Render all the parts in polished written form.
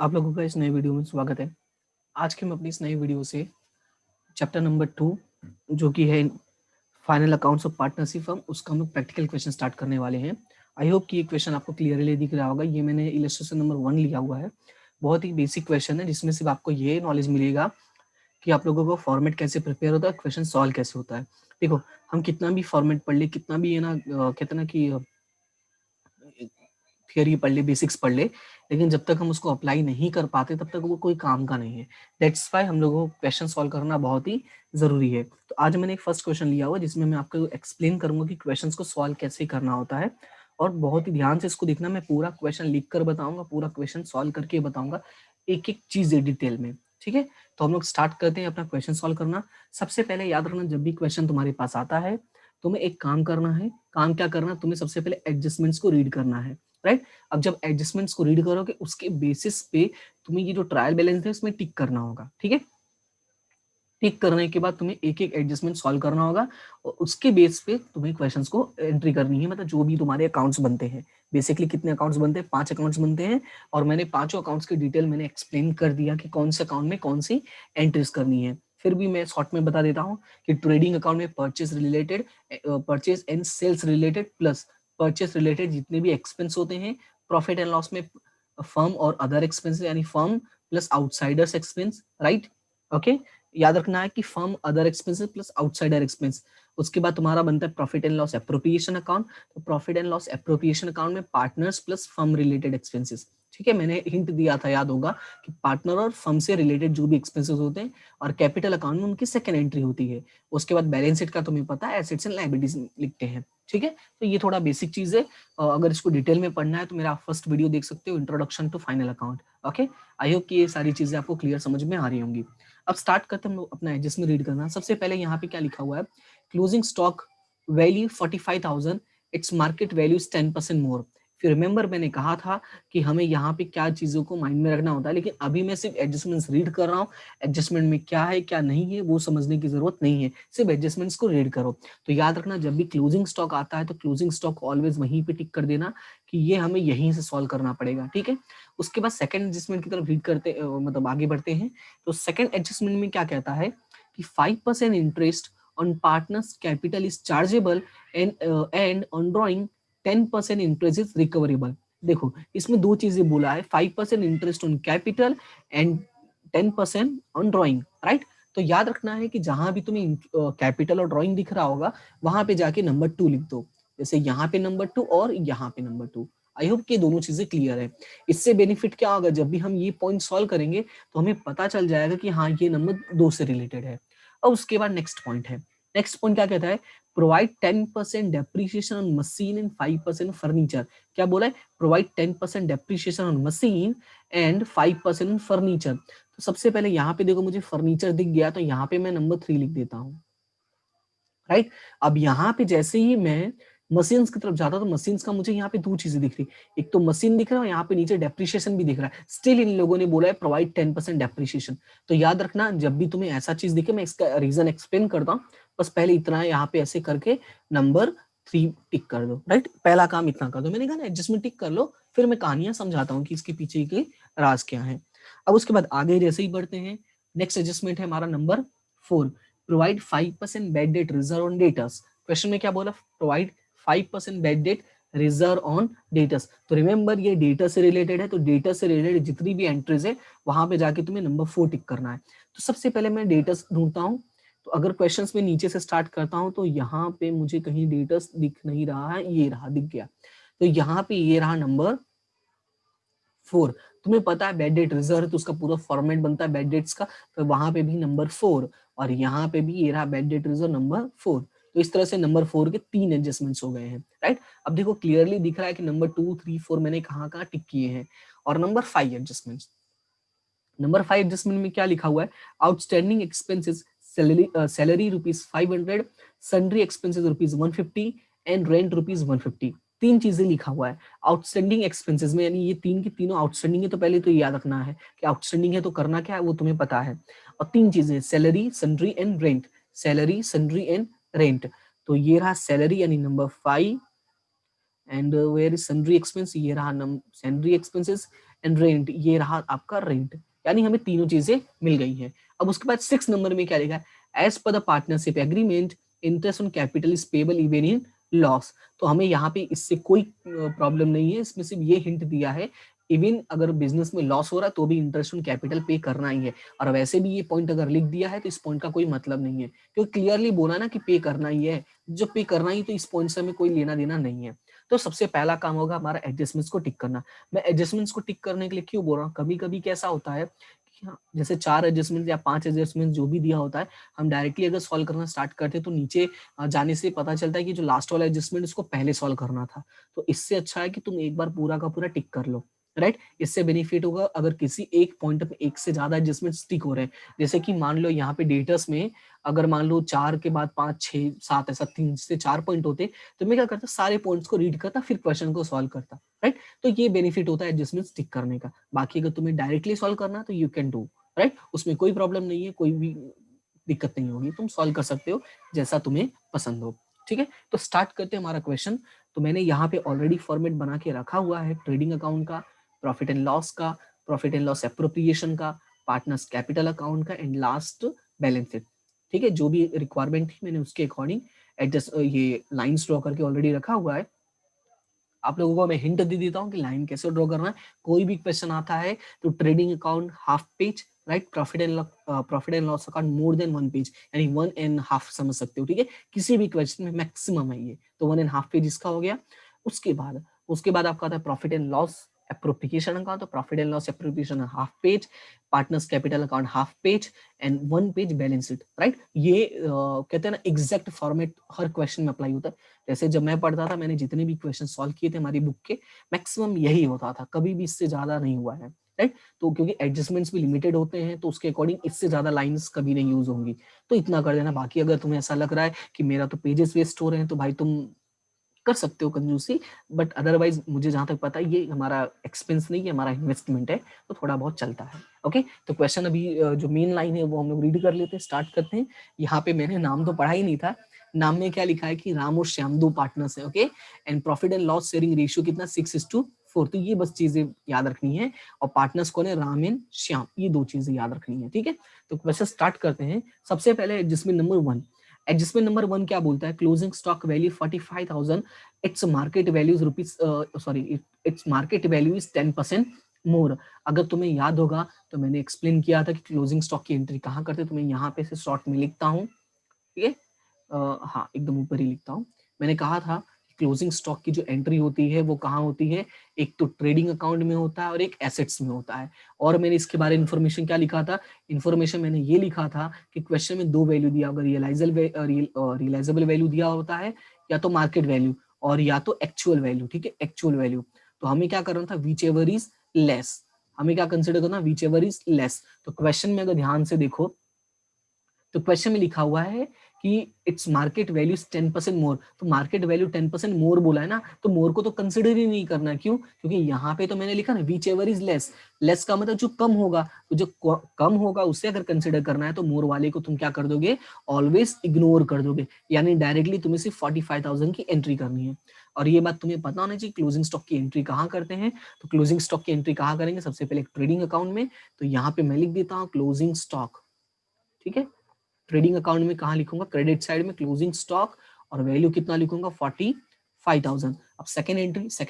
आप लोगों का इस नए वीडियो में स्वागत है। आज के हम अपनी इस नई वीडियो से चैप्टर नंबर 2 जो कि है final accounts of partnership firm, उसका हम लोग प्रैक्टिकल क्वेश्चन स्टार्ट करने वाले हैं। आई होप कि ये क्वेश्चन आपको क्लियरली दिख रहा होगा। ये मैंने इलस्ट्रेशन नंबर 1 लिया हुआ है। बहुत ही बेसिक क्वेश्चन है जिसमें सिर्फ आपको ये नॉलेज मिलेगा कि आप लोगों को फॉर्मेट कैसे प्रिपेयर होता है, क्वेश्चन सॉल्व कैसे होता है। देखो, हम कितना भी फॉर्मेट पढ़ ले, कितना भी है ना कहते ना कि थियोरी पढ़ ले, बेसिक्स पढ़ ले, लेकिन जब तक हम उसको अप्लाई नहीं कर पाते तब तक वो कोई काम का नहीं है। दैट्स वाई हम लोगों को क्वेश्चन सॉल्व करना बहुत ही जरूरी है। तो आज मैंने एक फर्स्ट क्वेश्चन लिया हुआ जिसमें मैं आपको एक्सप्लेन करूंगा कि क्वेश्चंस को सॉल्व कैसे करना होता है, और बहुत ही ध्यान से इसको देखना। मैं पूरा क्वेश्चन लिख कर बताऊंगा, पूरा क्वेश्चन सॉल्व करके बताऊंगा, एक एक चीज डिटेल में। ठीक है, तो हम लोग स्टार्ट करते हैं अपना क्वेश्चन सॉल्व करना। सबसे पहले याद रखना, जब भी क्वेश्चन तुम्हारे पास आता है तुम्हें एक काम करना है। काम क्या करना, तुम्हें सबसे पहले एडजस्टमेंट्स को रीड करना है, राइट। अब जब एडजस्टमेंट्स को रीड करोगे उसके बेसिस पे तुम्हें ये जो ट्रायल बैलेंस है उसमें टिक करना होगा। ठीक है, टिक करने के बाद तुम्हें एक एक एडजस्टमेंट सॉल्व करना होगा और उसके बेस पे तुम्हें क्वेश्चंस को एंट्री करनी है। मतलब जो भी तुम्हारे अकाउंट्स बनते हैं, बेसिकली कितने अकाउंट्स बनते हैं, 5 अकाउंट्स बनते हैं। और मैंने पांचों अकाउंट्स की डिटेल मैंने एक्सप्लेन कर दिया कि कौन से अकाउंट में कौन सी एंट्रीज करनी है। फिर भी मैं शॉर्ट में बता देता हूँ कि ट्रेडिंग अकाउंट में purchase related, purchase and sales related plus purchase related जितने भी एक्सपेंस होते हैं। प्रॉफिट एंड लॉस में फर्म और अदर एक्सपेंस, यानी firm plus outsiders expense, right. Okay, याद रखना है कि firm other expenses plus outsider expense. उसके बाद तुम्हारा बनता है profit and loss appropriation account. तो profit and loss appropriation account में partners plus firm related expenses. ठीक है, मैंने हिंट दिया था, याद होगा, कि पार्टनर और फर्म से रिलेटेड जो भी एक्सपेंसेस होते हैं, और कैपिटल अकाउंट में उनकी सेकंड एंट्री होती है। उसके बाद बैलेंस शीट का तुम्हें पता है, एसेट्स एंड लायबिलिटीज लिखते हैं। ठीक है, तो ये थोड़ा बेसिक चीज है। अगर इसको डिटेल में पढ़ना है तो मेरा फर्स्ट वीडियो देख सकते हो, introduction to final account. Okay, I hope कि ये सारी चीजें आपको क्लियर समझ में आ रही होंगी। अब स्टार्ट करते हैं हम लोग अपना एडजस्टमेंट रीड करना। सबसे पहले यहाँ पे क्या लिखा हुआ है, closing stock value 45,000, its market value 10% मोर। फिर रिमेंबर मैंने कहा था कि हमें यहाँ पे क्या चीजों को माइंड में रखना होता है, लेकिन अभी मैं सिर्फ एडजस्टमेंट्स रीड कर रहा हूँ। एडजस्टमेंट में क्या है क्या नहीं है वो समझने की जरूरत नहीं है, सिर्फ एडजस्टमेंट्स को रीड करो। तो याद रखना, जब भी क्लोजिंग स्टॉक आता है तो क्लोजिंग स्टॉक ऑलवेज वहीं पे टिक कर देना कि ये हमें यहीं से सॉल्व करना पड़ेगा। ठीक है, उसके बाद सेकंड एडजस्टमेंट की तरफ रीड करते मतलब आगे बढ़ते हैं। तो सेकंड एडजस्टमेंट में क्या कहता है कि 5% interest on partners capital is chargeable and on drawing 10% interest is recoverable. देखो, इसमें दो चीजें बोला है, 5% interest on capital and 10% on drawing, right. तो याद रखना है कि जहां भी तुम्हें कैपिटल और ड्रॉइंग दिख रहा होगा वहां पे जाके नंबर 2 लिख दो। जैसे यहाँ पे नंबर 2 और यहाँ पे नंबर 2। आई होप कि दोनों चीजें क्लियर है। इससे बेनिफिट क्या होगा, जब भी हम ये पॉइंट सॉल्व करेंगे तो हमें पता चल जाएगा कि हाँ ये नंबर 2 से रिलेटेड है। और उसके बाद नेक्स्ट पॉइंट है, नेक्स्ट पॉइंट क्या कहता है, provide 10% depreciation on machine and 5% furniture. क्या बोला है, provide 10% depreciation on machine and 5% furniture. तो सबसे पहले यहाँ पे देखो, मुझे फर्नीचर दिख गया तो यहाँ पे मैं नंबर 3 लिख देता हूँ, राइट। अब यहाँ पे जैसे ही मैं मशीन्स की तरफ जाता तो मशीन्स का मुझे यहाँ पे दो चीजें दिख रही, एक तो मशीन दिख रहा है, यहाँ पे नीचे डेप्रिसिएशन भी दिख रहा है। स्टिल इन लोगों ने बोला है प्रोवाइड 10% डेप्रिसिएशन। तो याद रखना, जब भी तुम्हें ऐसा चीज दिखे, मैं इसका रीजन एक्सप्लेन करता हूँ, बस पहले इतना यहाँ पे ऐसे करके नंबर 3 टिक कर दो, राइट। पहला काम इतना कर दो, मैंने कहा ना एडजस्टमेंट टिक कर लो, फिर मैं कहानियां समझाता हूँ कि इसके पीछे के राज क्या है। अब उसके बाद आगे जैसे ही बढ़ते हैं, नेक्स्ट एडजस्टमेंट है हमारा number 4, provide 5% bad debt reserve on debtors. Question में क्या बोला, provide 5% bad debt reserve on debtors. तो रिमेंबर ये डेटा से रिलेटेड है, तो डेटा से रिलेटेड जितनी भी एंट्रीज है वहां पे जाके तुम्हें नंबर 4 टिक करना है। तो सबसे पहले मैं डेटर्स ढूंढता हूँ। तो अगर क्वेश्चंस में नीचे से स्टार्ट करता हूँ तो यहाँ पे मुझे कहीं डेटर्स दिख नहीं रहा है, ये रहा, दिख गया। तो यहाँ पे ये रहा नंबर 4। तुम्हें पता है बैड डेट रिजर्व तो उसका पूरा फॉर्मेट बनता है बैड डेट्स का, तो वहां पे भी नंबर 4, और यहाँ पे भी ये रहा बैड डेट रिजर्व नंबर 4। तो इस तरह से नंबर 4 के 3 एडजस्टमेंट्स हो गए हैं, राइट। अब देखो क्लियरली दिख रहा है कि नंबर 2, 3, 4 मैंने कहाँ कहाँ टिक किए हैं। और नंबर 5 एडजस्टमेंट्स, नंबर 5 एडजस्टमेंट में क्या लिखा हुआ है, outstanding expenses salary ₹500, sundry expenses ₹150 and rent ₹150। तीन चीजें लिखा हुआ है आउटस्टैंडिंग एक्सपेंसेस में, यानी ये तीन की तीनों आउटस्टैंडिंग है। तो पहले तो याद रखना है कि आउटस्टैंडिंग है तो करना क्या है वो तुम्हें पता है। और तीन चीजें, salary, sundry and rent, salary, sundry and rent. तो ये रहा सैलरी यानी number 5, and where is sundry expense, ये रहा सन्ड्री एक्सपेंसेस, एंड रेंट, ये रहा आपका रेंट, यानी हमें तीनों चीजें मिल गई हैं। अब उसके बाद 6 नंबर में क्या लिखा है, as per the partnership agreement interest on capital is payable even in loss. तो हमें यहाँ पे इससे कोई प्रॉब्लम नहीं है, इसमें सिर्फ ये हिंट दिया है इवन अगर बिजनेस में लॉस हो रहा है तो भी इंटरेस्ट ऑन कैपिटल पे करना ही है। और वैसे भी ये पॉइंट अगर लिख दिया है तो इस पॉइंट का कोई मतलब नहीं है, क्योंकि क्लियरली बोला ना कि पे करना ही है, जो पे करना ही, तो इस पॉइंट से हमें कोई लेना देना नहीं है। तो सबसे पहला काम होगा हमारा एडजस्टमेंट्स को टिक करना। मैं एडजस्टमेंट्स को टिक करने के लिए क्यों बोल रहा हूँ, कभी कभी कैसा होता है कि हाँ, जैसे 4 एडजस्टमेंट या 5 एडजस्टमेंट जो भी दिया होता है, हम डायरेक्टली अगर सॉल्व करना स्टार्ट करते हैं तो नीचे जाने से पता चलता है कि जो लास्ट वाला एडजस्टमेंट उसको पहले सॉल्व करना था। तो इससे अच्छा है कि तुम एक बार पूरा का पूरा टिक कर लो, राइट। इससे बेनिफिट होगा अगर किसी एक पॉइंट पे एक से ज्यादा एडजस्टमेंट टिक हो रहे हैं। जैसे कि मान लो यहाँ पे डेटर्स में अगर मान लो 4 के बाद 5 6 7 ऐसा 3 से 4 पॉइंट होते, तो मैं क्या करता, सारे पॉइंट्स को रीड करता फिर क्वेश्चन को सॉल्व करता, राइट। तो ये बेनिफिट होता है एडजस्टमेंट टिक करने का। बाकी अगर तुम्हें डायरेक्टली सॉल्व करना तो यू कैन डू, राइट, उसमें कोई प्रॉब्लम नहीं है, कोई भी दिक्कत नहीं होगी, तुम सॉल्व कर सकते हो जैसा तुम्हें पसंद हो। ठीक है, तो स्टार्ट करते हैं हमारा क्वेश्चन। तो मैंने यहाँ पे ऑलरेडी फॉर्मेट बना के रखा हुआ है ट्रेडिंग अकाउंट का, प्रॉफिट एंड लॉस का, प्रॉफिट एंड लॉस एप्रोप्रिएशन का, पार्टनर्स कैपिटल अकाउंट का एंड लास्ट बैलेंस शीट। ठीक है, जो भी रिक्वायरमेंट थी मैंने उसके अकॉर्डिंग एडजस्ट ये लाइंस ड्रॉ करके ऑलरेडी रखा हुआ है। आप लोगों को मैं हिंट दे देता हूँ कि लाइन कैसे ड्रॉ करना है। कोई भी क्वेश्चन आता है तो trading account half page, right, profit and loss account more than 1 page, यानी 1.5 समझ सकते हो। ठीक है, किसी भी क्वेश्चन में मैक्सिमम है ये, तो 1.5 पेज इसका हो गया। उसके बाद आपका आता है profit and loss appropriation account, तो profit and loss appropriation half page, partners capital account half page and 1 page balance sheet, right. ये कहते हैं ना एग्जैक्ट फॉर्मेट हर क्वेश्चन में अप्लाई होता है। जैसे जब मैं पढ़ता था, मैंने जितने भी क्वेश्चन सॉल्व किए थे हमारी बुक के, मैक्सिमम यही होता था, कभी भी इससे ज्यादा नहीं हुआ है, राइट। तो क्योंकि एडजस्टमेंट्स भी लिमिटेड होते हैं तो उसके अकॉर्डिंग इससे ज्यादा लाइंस कभी नहीं यूज होंगी, तो इतना कर देना। बाकी अगर तुम्हें ऐसा लग रहा है कि मेरा तो पेजेस वेस्ट हो रहे हैं, तो भाई तुम कर सकते हो कंजूसी, बट अदरवाइज मुझे जहां तक पता है ये हमारा एक्सपेंस नहीं है, हमारा इन्वेस्टमेंट है, तो थोड़ा बहुत चलता है। ओके, तो क्वेश्चन अभी जो मेन लाइन है वो हम लोग रीड कर लेते हैं, स्टार्ट करते हैं। यहाँ पे मैंने नाम तो पढ़ा ही नहीं था, नाम में क्या लिखा है कि राम और श्याम 2 पार्टनर्स है। Okay, and profit and loss sharing ratio कितना 6:4, तो ये बस चीजें याद रखनी है। और पार्टनर्स कौन है, राम एंड श्याम, ये 2 चीजें याद रखनी है। ठीक है, तो क्वेश्चन स्टार्ट करते हैं। सबसे पहले एडजस्टमेंट नंबर 1। एडजस्टमेंट नंबर 1 क्या बोलता है, closing stock value 45,000, its market value is rupees, sorry, its market value is 10% मोर। अगर तुम्हें याद होगा तो मैंने एक्सप्लेन किया था कि क्लोजिंग स्टॉक की एंट्री कहाँ करते, तो मैं यहाँ पे से शॉर्ट में लिखता हूँ। ठीक है, हाँ एकदम ऊपर ही लिखता हूँ। मैंने कहा था क्लोजिंग स्टॉक की जो एंट्री होती है वो कहाँ होती है, एक तो ट्रेडिंग अकाउंट में होता है और एक एसेट्स में होता है। और मैंने इसके बारे में इन्फॉर्मेशन क्या लिखा था, इन्फॉर्मेशन मैंने ये लिखा था कि क्वेश्चन में 2 वैल्यू दिया होगा, रियलाइजेबल वैल्यू दिया होता है, या तो मार्केट वैल्यू, और या तो एक्चुअल वैल्यू। ठीक है, एक्चुअल वैल्यू। तो हमें क्या करना था, विच एवर इज लेस, हमें क्या कंसिडर करना, विच एवर इज लेस। तो क्वेश्चन में अगर ध्यान से देखो तो क्वेश्चन में लिखा हुआ है कि इट्स मार्केट वैल्यू 10% मोर, तो मार्केट वैल्यू 10% मोर बोला है ना, तो मोर को तो कंसिडर ही नहीं करना। क्यों, क्योंकि यहाँ पे तो मैंने लिखा ना which ever is less, less का मतलब जो कम होगा, तो जो कम होगा उसे अगर कंसिडर करना है तो मोर वाले को तुम क्या कर दोगे, ऑलवेज इग्नोर कर दोगे, यानी डायरेक्टली तुम्हें सिर्फ 45,000 की एंट्री करनी है। और ये बात तुम्हें पता होना चाहिए क्लोजिंग स्टॉक की एंट्री कहाँ करते हैं। तो क्लोजिंग स्टॉक की एंट्री कहाँ करेंगे, सबसे पहले ट्रेडिंग अकाउंट में, तो यहाँ पे मैं लिख देता हूँ क्लोजिंग स्टॉक। ठीक है, ट्रेडिंग अकाउंट में कहाँ लिखूंगा, क्रेडिट साइड में क्लोजिंग स्टॉक, और वैल्यू कितना लिखूंगा 45,000। अब सेकंड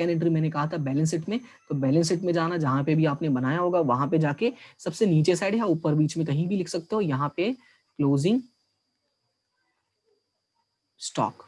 एंट्री मैंने कहा था बैलेंस शीट में, तो बैलेंस शीट में जाना, जहां पे भी आपने बनाया होगा वहां पे जाके सबसे नीचे साइड या ऊपर बीच में कहीं भी लिख सकते हो, यहाँ पे क्लोजिंग स्टॉक,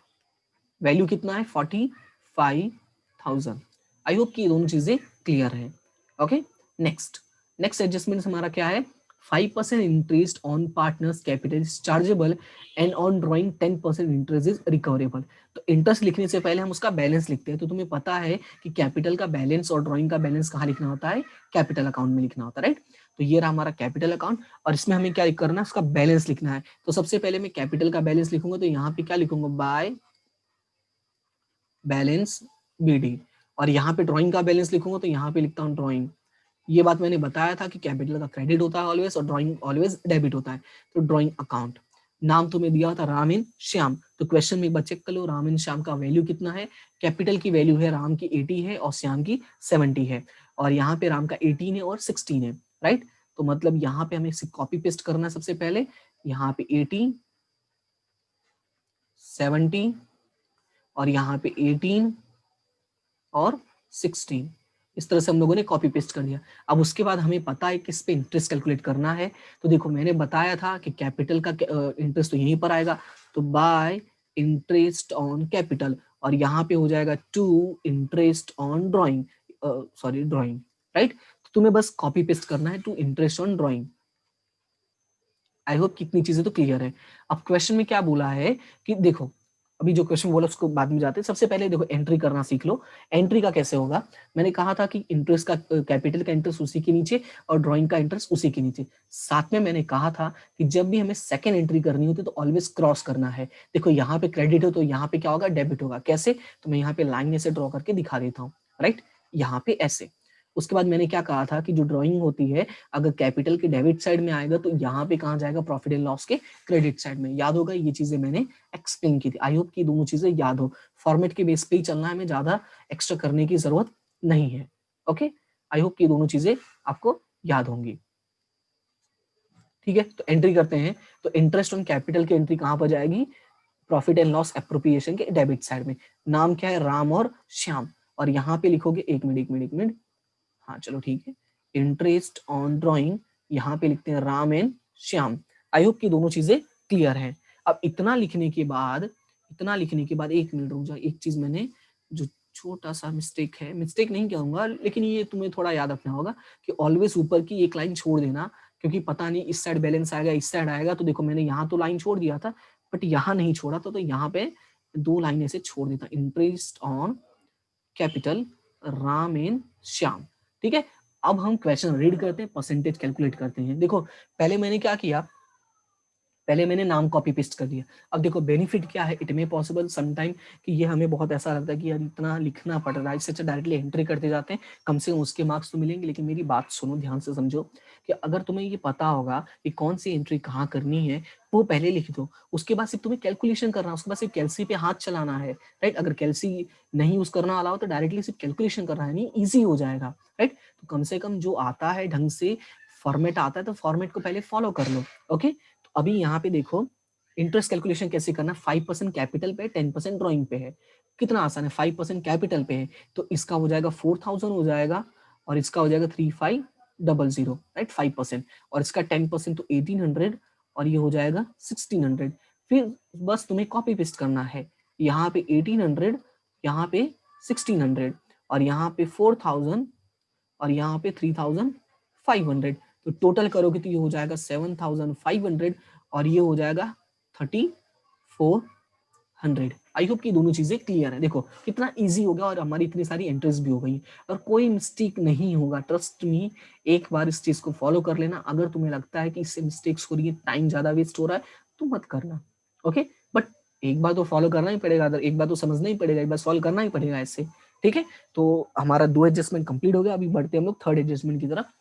वैल्यू कितना है 45,000। आई होप कि ये दोनों चीजें क्लियर है। ओके, नेक्स्ट एडजस्टमेंट हमारा क्या है, 5% interest on partners capital chargeable and on drawing 10% interest is recoverable. तो इंटरेस्ट लिखने से पहले हम उसका बैलेंस लिखते हैं। तो तुम्हें पता है कि कैपिटल का बैलेंस और ड्रॉइंग का बैलेंस कहाँ लिखना होता है, कैपिटल अकाउंट में लिखना होता है, राइट। तो ये रहा हमारा कैपिटल अकाउंट, और इसमें हमें क्या करना है, उसका बैलेंस लिखना है। तो सबसे पहले मैं कैपिटल का बैलेंस लिखूंगा, तो यहाँ पे क्या लिखूंगा, बाय बैलेंस बीडी। और यहाँ पे ड्राइंग का बैलेंस लिखूंगा, तो यहाँ पे लिखता हूँ ड्राइंग। ये बात मैंने बताया था कि कैपिटल का क्रेडिट होता है ऑलवेज, और ड्राइंग ऑलवेज डेबिट होता है। तो ड्राइंग अकाउंट, नाम तुम्हें दिया था राम एंड श्याम, तो क्वेश्चन में एक बार चेक कर लो, राम एंड श्याम का वैल्यू कितना है। कैपिटल की वैल्यू है राम की 80 है और श्याम की 70 है। और यहाँ पे राम का 18 है और 16 है, राइट। तो मतलब यहाँ पे हमें कॉपी पेस्ट करना है सबसे पहले, यहाँ पे 18, 17 और यहाँ पे 18 और 16, इस तरह से हम लोगों ने कॉपी पेस्ट कर दिया। अब उसके बाद हमें पता है कि इस पे इंटरेस्ट कैलकुलेट करना है। तो देखो मैंने बताया था कि कैपिटल का इंटरेस्ट तो यहीं पर आएगा, तो बाय इंटरेस्ट ऑन कैपिटल, और यहाँ पे हो जाएगा to interest on drawing, sorry drawing, right. तो तुम्हें बस कॉपी पेस्ट करना है to interest on drawing. I hope कितनी चीजें तो क्लियर है। अब क्वेश्चन में क्या बोला है कि देखो, अभी जो क्वेश्चन बोला उसको बाद में जाते हैं। सबसे पहले देखो एंट्री करना सीख लो। एंट्री का कैसे होगा, मैंने कहा था कि इंटरेस्ट का कैपिटल का इंटरेस्ट उसी के नीचे और ड्राइंग का इंटरेस्ट उसी के नीचे। साथ में मैंने कहा था कि जब भी हमें सेकंड एंट्री करनी होती है तो ऑलवेज क्रॉस करना है। देखो यहाँ पे क्रेडिट हो तो यहाँ पे क्या होगा, डेबिट होगा। कैसे, तो मैं यहाँ पे लाइन ऐसे ड्रॉ करके दिखा देता हूँ, राइट, यहाँ पे ऐसे। उसके बाद मैंने क्या कहा था कि जो ड्राइंग होती है अगर कैपिटल के डेबिट साइड में आएगा तो यहाँ पे कहाँ जाएगा, प्रॉफिट एंड लॉस के क्रेडिट साइड में। याद होगा, ये चीजें मैंने एक्सप्लेन की थी। आई होप कि दोनों चीजें याद हो। फॉर्मेट के बेस पे ही चलना है, हमें ज्यादा एक्स्ट्रा करने की जरूरत नहीं है। ओके, आई होप कि दोनों चीजें आपको याद होंगी। ठीक है, तो एंट्री करते हैं। तो इंटरेस्ट ऑन कैपिटल की एंट्री कहाँ पर जाएगी, प्रॉफिट एंड लॉस एप्रोप्रिएशन के डेबिट साइड में। नाम क्या है, राम और श्याम। और यहाँ पे लिखोगे, एक मिनट एक मिनट एक मिनट, हाँ चलो ठीक है, इंटरेस्ट ऑन ड्राइंग, यहाँ पे लिखते हैं Ram and Shyam. I hope कि दोनों चीजें क्लियर हैं। अब इतना लिखने के बाद, एक मिनट रुक जाओ, एक चीज मैंने जो छोटा सा मिस्टेक है, मिस्टेक नहीं कहूंगा लेकिन ये तुम्हें थोड़ा याद रखना होगा कि ऑलवेज ऊपर की एक लाइन छोड़ देना, क्योंकि पता नहीं इस साइड बैलेंस आएगा इस साइड आएगा। तो देखो मैंने यहाँ तो लाइन छोड़ दिया था बट यहाँ नहीं छोड़ा था, तो यहाँ पे दो लाइन ऐसे छोड़ देता, interest on capital Ram and Shyam. ठीक है, अब हम क्वेश्चन रीड करते हैं, परसेंटेज कैलकुलेट करते हैं। देखो पहले मैंने क्या किया, पहले मैंने नाम कॉपी पेस्ट कर दिया। अब देखो बेनिफिट क्या है, इट मे पॉसिबल समटाइम कि ये हमें बहुत ऐसा लगता है कि यार इतना लिखना पड़ रहा है, इससे अच्छा डायरेक्टली एंट्री करते जाते हैं, कम से कम उसके मार्क्स तो मिलेंगे। लेकिन मेरी बात सुनो, ध्यान से समझो कि अगर तुम्हें ये पता होगा कि कौन सी एंट्री कहाँ करनी है, वो पहले लिख दो। उसके बाद सिर्फ तुम्हें कैलकुलेशन करना है, उसके बाद सिर्फ कैलसी पे हाथ चलाना है, राइट। अगर कैलसी नहीं यूज करना अलाउ तो डायरेक्टली सिर्फ कैलकुलेशन करना है, नहीं ईजी हो जाएगा, राइट। तो कम से कम जो आता है ढंग से फॉर्मेट आता है तो फॉर्मेट को पहले फॉलो कर लो। ओके, अभी यहाँ पे देखो इंटरेस्ट कैलकुलेशन कैसे करना, 5% कैपिटल पे 10% ड्राइंग पे है। कितना आसान है, 5% कैपिटल पे है तो इसका हो जाएगा 4000 हो जाएगा, और इसका हो जाएगा 3500, राइट, 5%। और इसका 10% तो 1800, और ये हो जाएगा 1600। फिर बस तुम्हें कॉपी पेस्ट करना है, यहाँ पे 1800, यहाँ पे 1600, और यहाँ पे 4000, और यहाँ पे 3500। तो टोटल करोगे तो ये हो जाएगा 7500, और ये हो जाएगा 3400। आई होप कि दोनों चीजें क्लियर है। देखो कितना इजी हो गया और हमारी इतनी सारी एंट्रीज भी हो गई और कोई मिस्टेक नहीं होगा, ट्रस्ट मी। एक बार इस चीज को फॉलो कर लेना। अगर तुम्हें लगता है कि इससे मिस्टेक्स हो रही है, टाइम ज्यादा वेस्ट हो रहा है, तो मत करना। ओके, बट एक बार तो फॉलो करना ही पड़ेगा, एक बार तो समझना ही पड़ेगा, एक बार सॉल्व करना ही पड़ेगा ऐसे। ठीक है, तो हमारा 2 एडजस्टमेंट कंप्लीट हो गया। अभी बढ़ते हम लोग थर्ड एडजस्टमेंट की तरफ।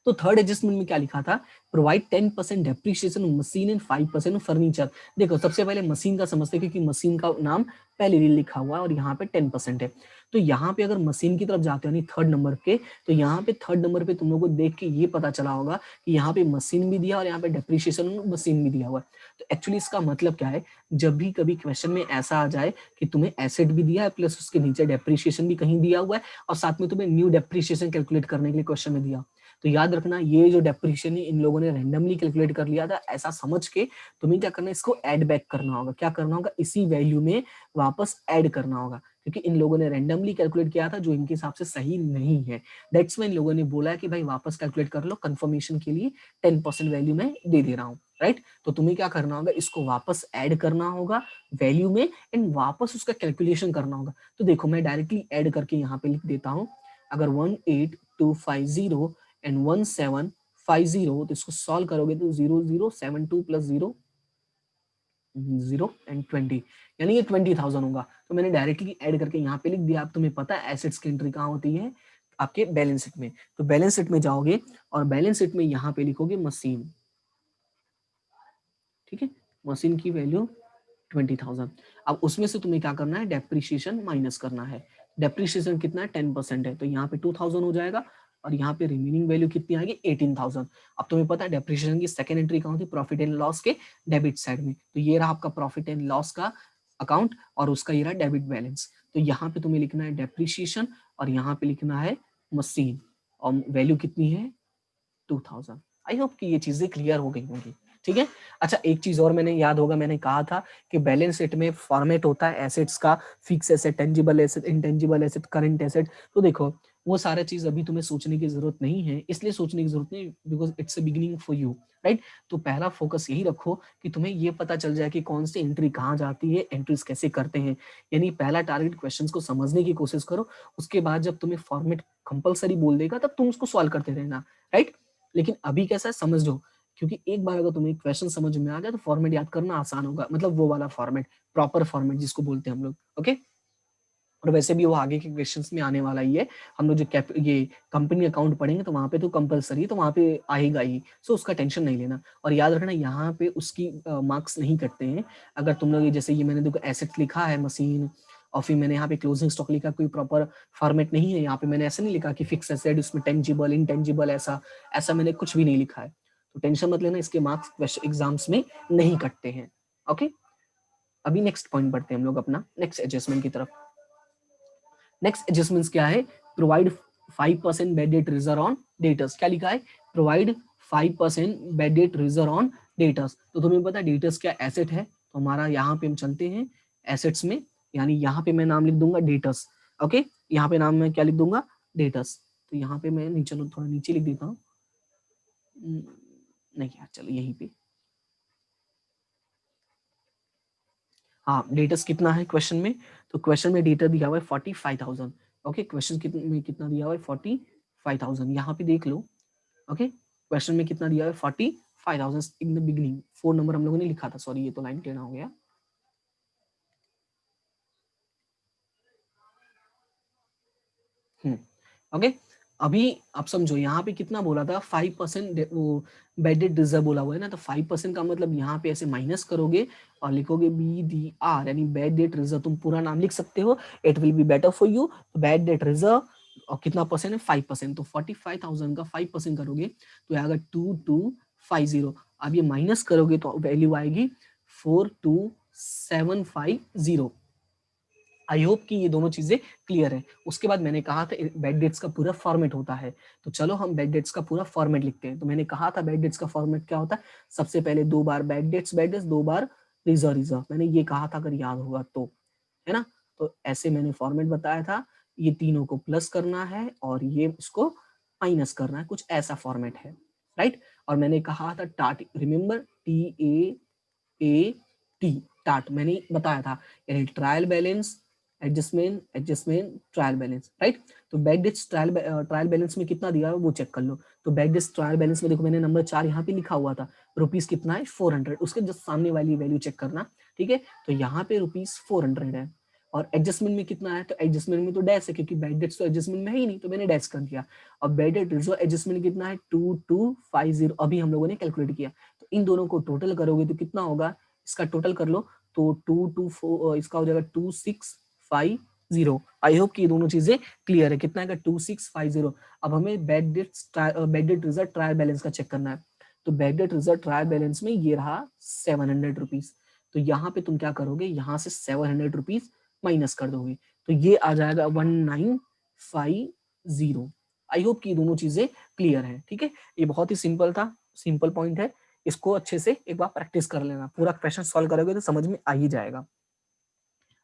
तो थर्ड एडजस्टमेंट में क्या लिखा था, provide 10% depreciation machine and 5% furniture. देखो सबसे पहले मशीन का समझते हैं, क्योंकि मशीन का नाम पहले लिखा हुआ है और यहाँ पे 10% है। तो यहाँ पे अगर मशीन की तरफ जाते हो, यानी थर्ड नंबर के, तो यहाँ पे थर्ड नंबर पे तुम लोग को देख के ये पता चला होगा कि यहाँ पे मशीन भी दिया और यहाँ पे डेप्रिसिएशन मशीन भी दिया हुआ है। तो एक्चुअली इसका मतलब क्या है, जब भी कभी क्वेश्चन में ऐसा आ जाए कि तुम्हें एसेट भी दिया है प्लस उसके नीचे डेप्रिसिएशन भी कहीं दिया हुआ है, और साथ में तुम्हें न्यू डेप्रिसिएशन कैलकुलेट करने के लिए क्वेश्चन में दिया, तो याद रखना ये जो डेप्रिसिएशन है इन लोगों ने रैंडमली कैलकुलेट कर लिया था, ऐसा समझ के तुम्हें क्या करना है, इसको ऐड बैक करना होगा। क्या करना होगा, इसी वैल्यू में वापस ऐड करना होगा, क्योंकि इन लोगों ने रैंडमली कैलकुलेट किया था जो इनके हिसाब से सही नहीं है। दैट्स व्हाई इन लोगों ने बोला कि भाई वापस कैलकुलेट कर लो, कंफर्मेशन के लिए 10% वैल्यू में दे दे रहा हूँ, राइट। तो तुम्हें क्या करना होगा, इसको वापस ऐड करना होगा वैल्यू में एंड वापस उसका कैलकुलेशन करना होगा। तो देखो मैं डायरेक्टली ऐड करके यहाँ पे लिख देता हूँ। अगर 18250 एंड 1750, तो इसको सॉल्व करोगे तो 0072 प्लस 0 0 एंड 20, यानी ये 20,000 होगा। तो मैंने डायरेक्टली ऐड करके यहाँ पे लिख दिया। अब तुम्हें पता है एसेट्स की एंट्री कहाँ होती है, आपके बैलेंस शीट में। तो बैलेंस शीट में जाओगे और बैलेंस शीट में यहाँ पे लिखोगे मशीन। ठीक है, मशीन की वैल्यू 20,000। अब उसमें से तुम्हें क्या करना है, डेप्रिसिएशन माइनस करना है। डेप्रिसिएशन कितना है, 10% है, तो यहाँ पे 2000 हो जाएगा और यहाँ पे रिमेनिंग वैल्यू कितनी आएगी, 18,000। अब तुम्हें पता है डेप्रिसिएशन की सेकंड एंट्री कहाँ होती है, प्रॉफिट एंड लॉस के डेबिट साइड में। तो ये रहा आपका प्रॉफिट एंड लॉस का अकाउंट और उसका ये रहा डेबिट बैलेंस। तो यहाँ पे तुम्हें लिखना है डेप्रिसिएशन और यहाँ पे लिखना है मशीन, और वैल्यू कितनी है, 2000। आई होप कि ये चीजें क्लियर हो गई होंगी, ठीक है। अच्छा, एक चीज और मैंने याद होगा, मैंने कहा था कि बैलेंस शीट में फॉर्मेट होता है एसेट्स का, fix asset, tangible asset, intangible asset, current asset. तो देखो वो सारा चीज अभी तुम्हें सोचने की जरूरत नहीं है, इसलिए सोचने की जरूरत नहीं because it's a beginning for you, right. तो पहला फोकस यही रखो कि तुम्हें ये पता चल जाए कि कौन सी एंट्री कहाँ जाती है, एंट्रीज कैसे करते हैं। यानी पहला टारगेट क्वेश्चंस को समझने की कोशिश करो, उसके बाद जब तुम्हें फॉर्मेट कंपलसरी बोल देगा तब तुम उसको सॉल्व करते रहना, राइट। लेकिन अभी कैसा है समझ लो, क्योंकि एक बार अगर तुम्हें क्वेश्चन समझ में आ जाए तो फॉर्मेट याद करना आसान होगा, मतलब वो वाला फॉर्मेट, प्रॉपर फॉर्मेट जिसको बोलते हैं हम लोग, ओके। और वैसे भी वो आगे के क्वेश्चंस में आने वाला ही है। हम लोग जो ये कंपनी अकाउंट पढ़ेंगे तो वहां पे तो कंपलसरी, तो वहां पे आएगा ही, सो उसका टेंशन नहीं लेना। और याद रखना यहाँ पे उसकी मार्क्स नहीं कटते हैं। अगर तुम लोग जैसे ये मैंने देखो एसेट लिखा है मशीन, और फिर मैंने यहाँ पे क्लोजिंग स्टॉक लिखा, कोई प्रॉपर फॉर्मेट नहीं है यहाँ पे, मैंने ऐसा नहीं लिखा कि फिक्स एसेट उसमें टेंजिबल इंटेंजिबल, ऐसा ऐसा मैंने कुछ भी नहीं लिखा है। तो टेंशन मत लेना, इसके मार्क्स एग्जाम्स में नहीं कटते हैं, ओके। अभी नेक्स्ट पॉइंट बढ़ते हैं हम लोग अपना नेक्स्ट एडजस्टमेंट की तरफ। नेक्स्ट एडजस्टमेंट्स क्या है, provide 5% bed date reserve on debtors. क्या लिखा है, provide 5% bed date reserve on debtors. तो तुम्हें पता है डेटर्स क्या एसेट है, तो हमारा यहाँ पे हम चलते हैं एसेट्स में, यानी यहाँ पे मैं नाम लिख दूंगा डेटर्स, ओके। यहाँ पे नाम मैं क्या लिख दूंगा, डेटर्स। तो यहाँ पे मैं नीचे थोड़ा नीचे लिख देता हूँ, नहीं यार चलो यहीं पे, हाँ डेटर्स कितना है क्वेश्चन में, तो क्वेश्चन में डेटा दिया हुआ है 45,000, ओके। क्वेश्चन में कितना दिया हुआ है, 45,000, यहाँ पे देख लो, ओके। क्वेश्चन में कितना दिया हुआ है, 45,000 इन द बिगिनिंग। 4 नंबर हम लोगों ने लिखा था, सॉरी ये तो लाइन टेढ़ा हो गया, ओके। अभी आप समझो यहाँ पे कितना बोला था, 5% वो बेडेड रिजर्व बोला हुआ है ना, तो 5% का मतलब यहाँ पे ऐसे माइनस करोगे और लिखोगे BDR, यानी बैड डेट रिजर्व। तुम पूरा नाम लिख सकते हो, it will be better for you. Bad debt reserve और कितना परसेंट है, 5%। तो 45,000 का 5% करोगे तो आएगा 2250। अब ये माइनस करोगे तो वैल्यू आएगी 42,750। आई होप कि ये दोनों चीजें क्लियर है। उसके बाद मैंने कहा था बेड डेट्स का पूरा फॉर्मेट होता है, तो चलो हम बेड डेट्स का पूरा फॉर्मेट लिखते हैं। तो मैंने कहा था बेड डेट्स का फॉर्मेट क्या होता है, सबसे पहले 2 बार बेड डेट्स 2 बार रिजर्व रिजर्व, मैंने ये कहा था अगर याद होगा तो, है ना। तो ऐसे मैंने फॉर्मेट बताया था, ये तीनों को प्लस करना है और ये इसको माइनस करना है, कुछ ऐसा फॉर्मेट है, राइट। और मैंने कहा था टाट, रिमेंबर TAAT, टाट मैंने बताया था, यानी trial balance, adjustment adjustment trial balance, right. तो बैक डेट्स ट्रायल बैलेंस में कितना दिया है वो चेक कर लो। तो बैक डेट्स ट्रायल बैलेंस में देखो मैंने नंबर 4 यहाँ पे लिखा हुआ था, रुपीज कितना है 400, उसके जस्ट सामने वाली वैल्यू चेक करना, ठीक है। तो यहाँ पे रुपीज 400 है। और एडजस्टमेंट में कितना है, तो एडजस्टमेंट में तो डैश है, क्योंकि बैड डेट्स तो एडजस्टमेंट में है ही नहीं, तो मैंने डैश कर दिया। और बैड डेट रिजर्व एडजस्टमेंट कितना है 2250, अभी हम लोगों ने कैलकुलेट किया। तो इन दोनों को टोटल करोगे तो कितना होगा, इसका टोटल कर लो तो 224, इसका हो जाएगा 2650। आई होप कि ये दोनों चीजें क्लियर है। कितना है 2650। अब हमें bad debt reserve trial balance का चेक करना है। तो bad debt reserve trial balance में ये रहा 700 रुपीज। तो यहाँ पे तुम क्या करोगे, यहाँ से 700 रुपीज माइनस कर दोगे, तो ये आ जाएगा 1950। आई होप कि ये दोनों चीजें क्लियर है, ठीक है। ये बहुत ही सिंपल था, सिंपल पॉइंट है, इसको अच्छे से एक बार प्रैक्टिस कर लेना, पूरा क्वेश्चन सॉल्व करोगे तो समझ में आ ही जाएगा।